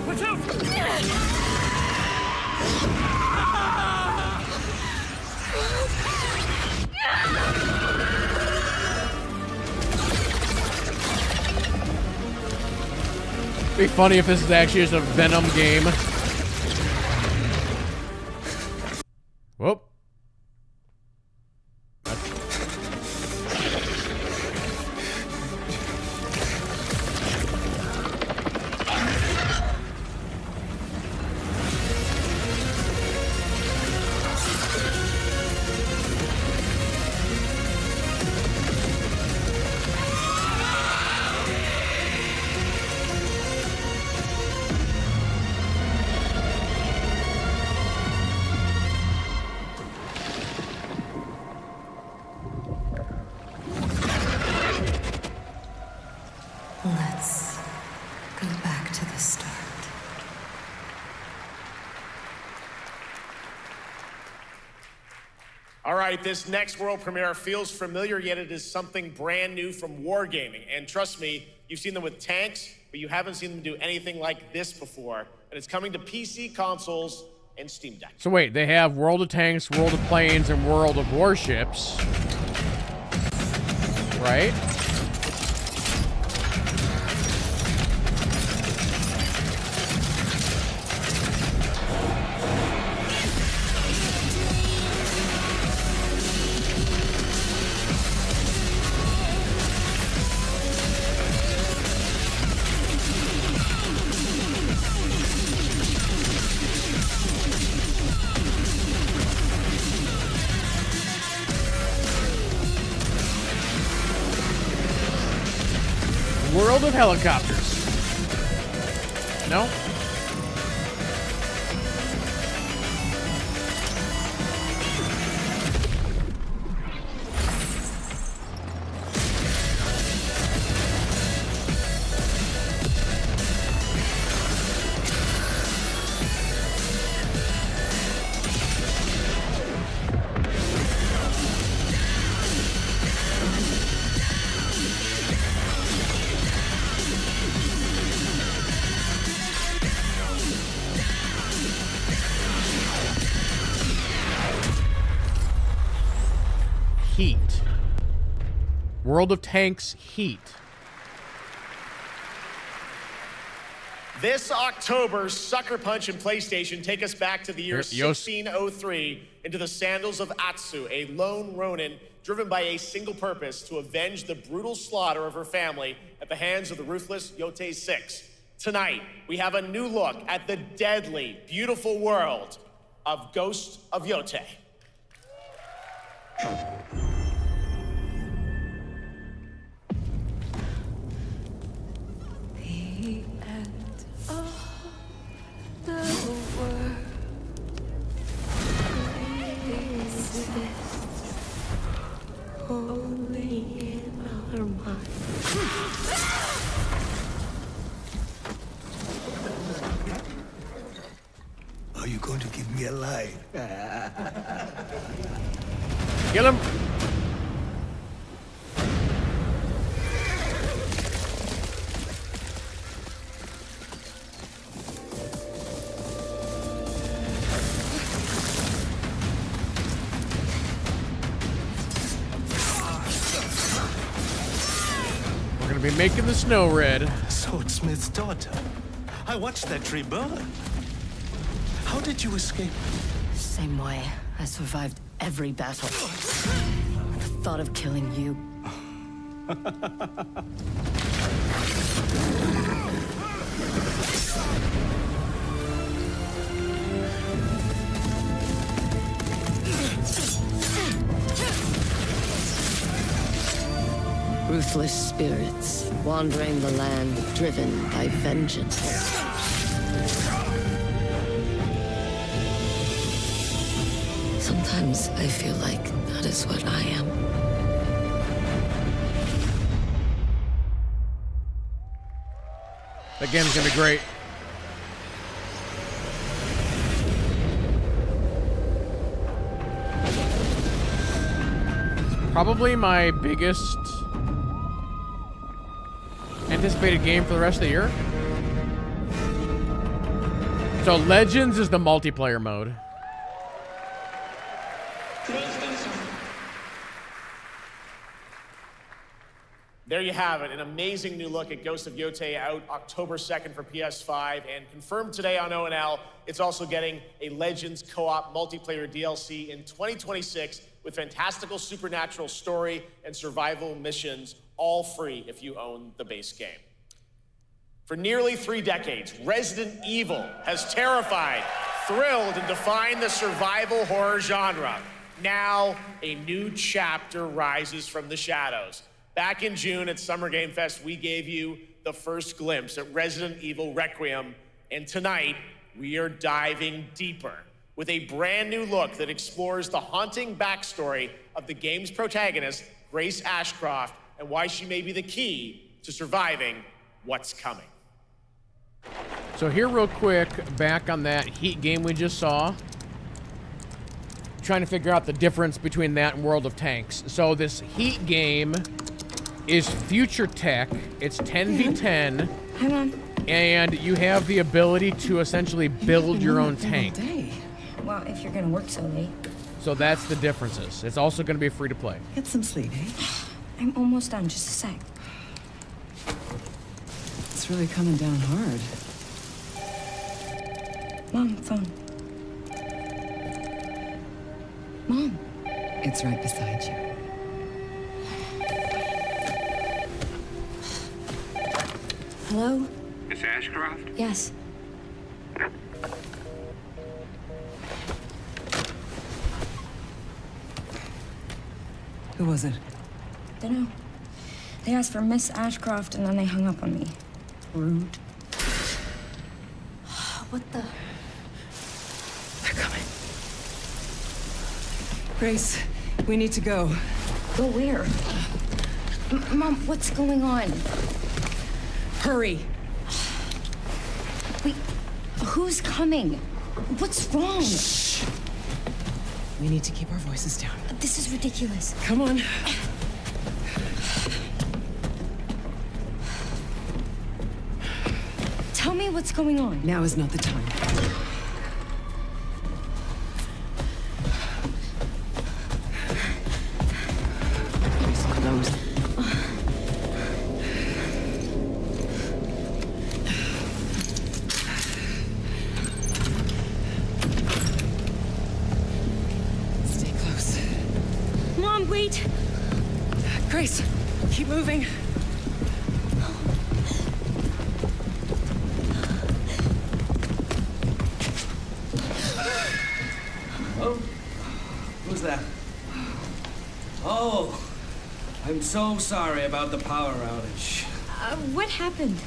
Watch out! It'd be funny if this is actually just a Venom game. Whoop. right, this next world premiere feels familiar, yet it is something brand new from Wargaming. And trust me, you've seen them with tanks, but you haven't seen them do anything like this before. And it's coming to PC, consoles, and Steam Deck. So wait, they have World of Tanks, World of Planes, and World of Warships. Right? World of Helicopters. No? Heat. World of Tanks Heat. This October, Sucker Punch and PlayStation take us back to the year 1603 into the sandals of Atsu, a lone ronin driven by a single purpose to avenge the brutal slaughter of her family at the hands of the ruthless Yotei 6. Tonight, we have a new look at the deadly, beautiful world of Ghost of Yotei. The end of the world exists only in our minds. Are you going to give me a line? Kill him. We're gonna be making the snow red. Swordsmith's daughter. I watched that tree burn. How did you escape? Same way. I survived every battle. The thought of killing you. Ruthless spirits wandering the land, driven by vengeance. Sometimes I feel like that is what I am. That game's gonna be great. Probably my biggest anticipated game for the rest of the year. So Legends is the multiplayer mode. There you have it, an amazing new look at Ghost of Yotei, out October 2nd for PS5, and confirmed today on ONL, it's also getting a Legends co-op multiplayer DLC in 2026 with fantastical supernatural story and survival missions, all free if you own the base game. For nearly 3 decades, Resident Evil has terrified, thrilled, and defined the survival horror genre. Now, a new chapter rises from the shadows. Back in June at Summer Game Fest, we gave you the first glimpse at Resident Evil Requiem, and tonight, we are diving deeper with a brand new look that explores the haunting backstory of the game's protagonist, Grace Ashcroft, and why she may be the key to surviving what's coming. So here real quick, back on that Heat game we just saw. trying to figure out the difference between that and World of Tanks. So this Heat game is future tech. It's 10v10. Hang on. And you have the ability to essentially build your own tank. Well, if you're gonna work so late. So that's the differences. It's also going to be free to play. Get some sleep, eh? I'm almost done, just a sec. It's really coming down hard. Mom, phone. Mom. It's right beside you. Hello? Miss Ashcroft? Yes. Who was it? Dunno. They asked for Miss Ashcroft and then they hung up on me. Rude. What the? They're coming. Grace, we need to go. Go where? Mom, what's going on? Hurry. Wait, who's coming? What's wrong? Shh. We need to keep our voices down. This is ridiculous. Come on. Tell me what's going on. Now is not the time. Please close. Stay close. Mom, wait! Grace, keep moving. Oh, who's that? Oh, I'm so sorry about the power outage. What happened?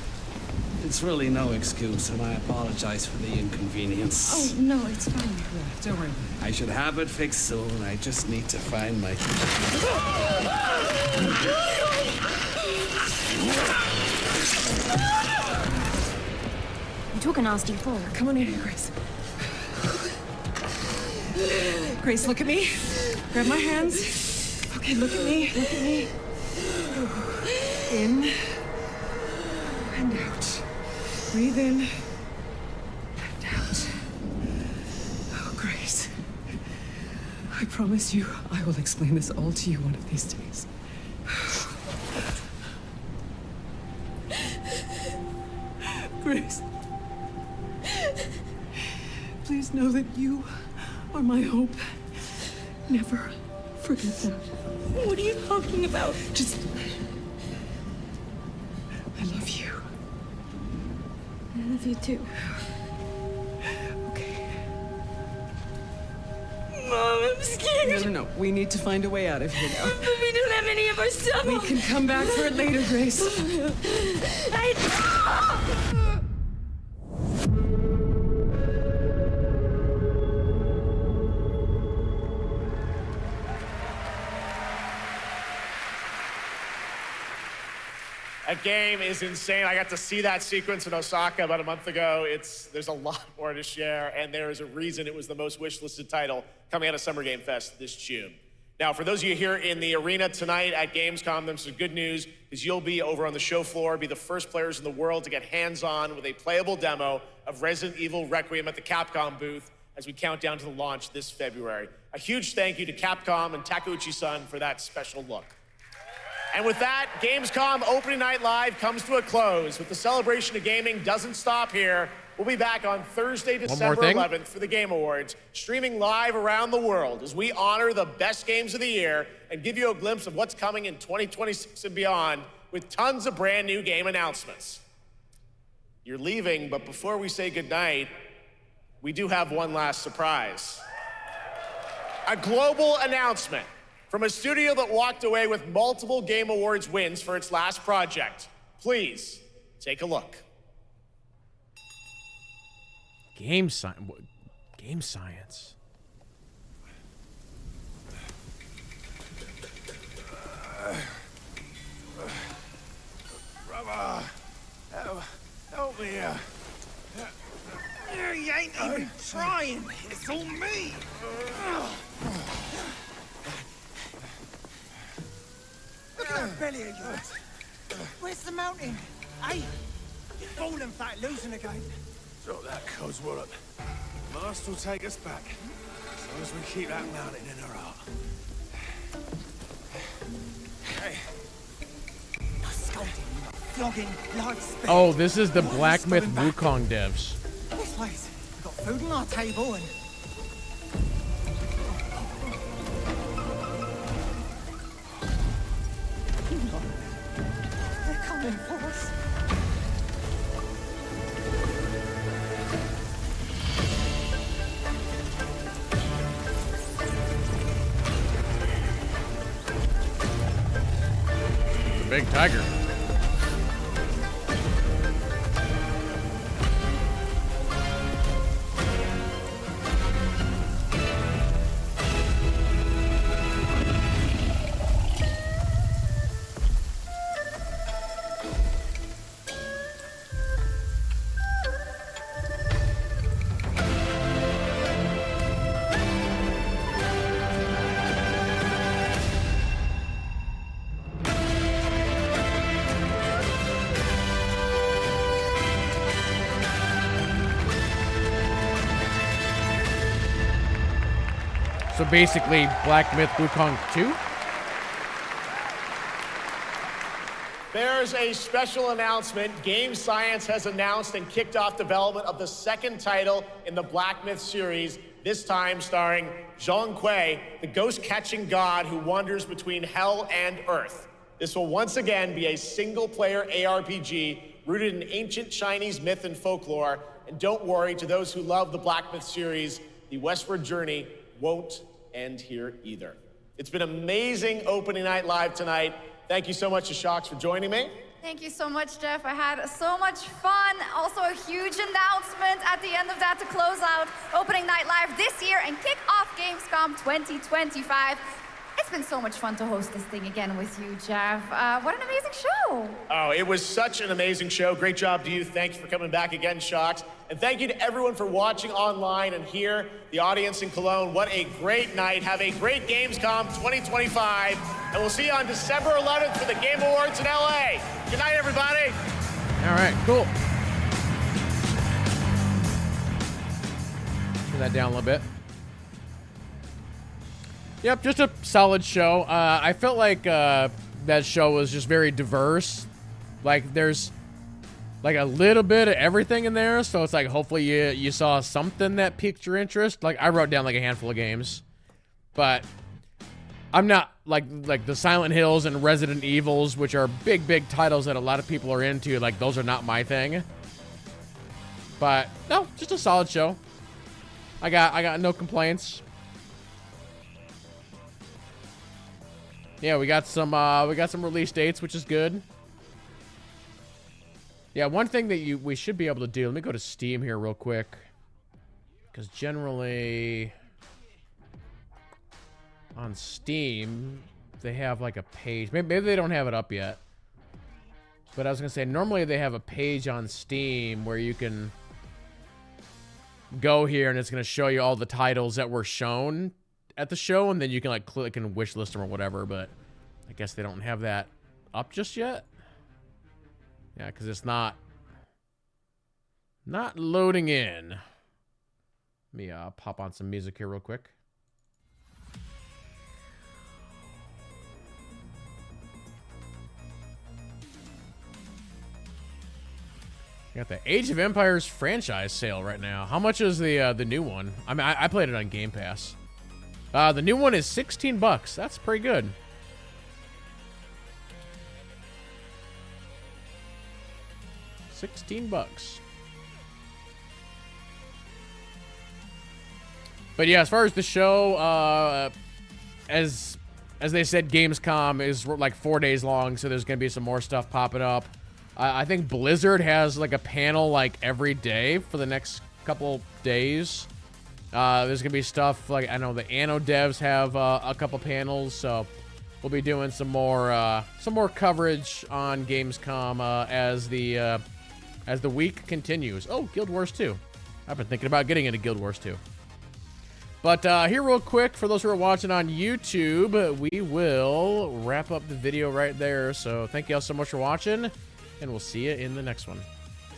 It's really no excuse, and I apologize for the inconvenience. Oh, no, it's fine. Don't worry. I should have it fixed soon. I just need to find my... You took a nasty fall. Come on in here, Grace. Grace, look at me. Grab my hands. Okay, look at me. Look at me. In and out. Breathe in and out. Oh, Grace. I promise you, I will explain this all to you one of these days. Grace. Please know that you are my hope. Never forget that. What are you talking about? Just... I love you. I love you too. Okay. Mom, I'm scared. No. We need to find a way out of here now. But we don't have any of our stuff. We can come back for it later, Grace. That game is insane. I got to see that sequence in Osaka about a month ago. There's a lot more to share, and there is a reason it was the most wishlisted title coming out of Summer Game Fest this June. Now, for those of you here in the arena tonight at Gamescom, there's some good news, because you'll be over on the show floor, be the first players in the world to get hands-on with a playable demo of Resident Evil Requiem at the Capcom booth as we count down to the launch this February. A huge thank you to Capcom and Takeuchi-san for that special look. And with that, Gamescom Opening Night Live comes to a close, but the celebration of gaming doesn't stop here. We'll be back on Thursday, December 11th for the Game Awards, streaming live around the world as we honor the best games of the year and give you a glimpse of what's coming in 2026 and beyond with tons of brand new game announcements. You're leaving, but before we say goodnight, we do have one last surprise. A global announcement from a studio that walked away with multiple Game Awards wins for its last project. Please, take a look. Game science. Game science. Brother, help me. You ain't even trying. It's on me. that belly of yours. Where's the mountain? Hey, you're falling fat, losing again. Drop that Cosworth. Master will take us back. As long as we keep that mountain in our heart. Hey. No scolding, no flogging, life spent. Oh, this is the Black Myth Wukong devs. This place. We've got food on our table and... They're coming for us. Big tiger. So basically, Black Myth Wukong 2? There's a special announcement. Game Science has announced and kicked off development of the second title in the Black Myth series, this time starring Zhong Kui, the ghost-catching god who wanders between hell and earth. This will once again be a single-player ARPG rooted in ancient Chinese myth and folklore. And don't worry, to those who love the Black Myth series, the westward journey won't end here either. It's been amazing opening night live tonight. Thank you so much to Shocks for joining me. Thank you so much, Jeff. I had so much fun. Also, a huge announcement at the end of that to close out opening night live this year and kick off Gamescom 2025. It's been so much fun to host this thing again with you, Jeff. What an amazing show. Oh, it was such an amazing show. Great job to you. Thanks for coming back again, Shocks. And thank you to everyone for watching online and here, the audience in Cologne. What a great night. Have a great Gamescom 2025. And we'll see you on December 11th for the Game Awards in LA. Good night, everybody. All right, cool. Turn that down a little bit. Yep, just a solid show. I felt like that show was just very diverse. Like, there's like a little bit of everything in there, so it's like hopefully you saw something that piqued your interest. Like, I wrote down like a handful of games, but I'm not like the Silent Hills and Resident Evils, which are big titles that a lot of people are into. Like, those are not my thing. But no, just a solid show. I got no complaints. Yeah, we got some release dates, which is good. Yeah, one thing that we should be able to do. Let me go to Steam here real quick, because generally on Steam they have like a page. Maybe they don't have it up yet, but I was gonna say normally they have a page on Steam where you can go here and it's gonna show you all the titles that were shown at the show, and then you can like click and wish list them or whatever, but I guess they don't have that up just yet. Yeah, because it's not loading in. Let me pop on some music here real quick. Got the Age of Empires franchise sale right now. How much is the new one? I mean, I played it on Game Pass. The new one is $16. That's pretty good. $16. But yeah, as far as the show, as they said, Gamescom is like 4 days long, so there's gonna be some more stuff popping up. I think Blizzard has like a panel like every day for the next couple days. There's gonna be stuff like, I know the Anno devs have a couple panels, so we'll be doing some more coverage on Gamescom as the week continues. Oh, Guild Wars 2. I've been thinking about getting into Guild Wars 2. But here real quick, for those who are watching on YouTube, we will wrap up the video right there. So thank you all so much for watching, and we'll see you in the next one.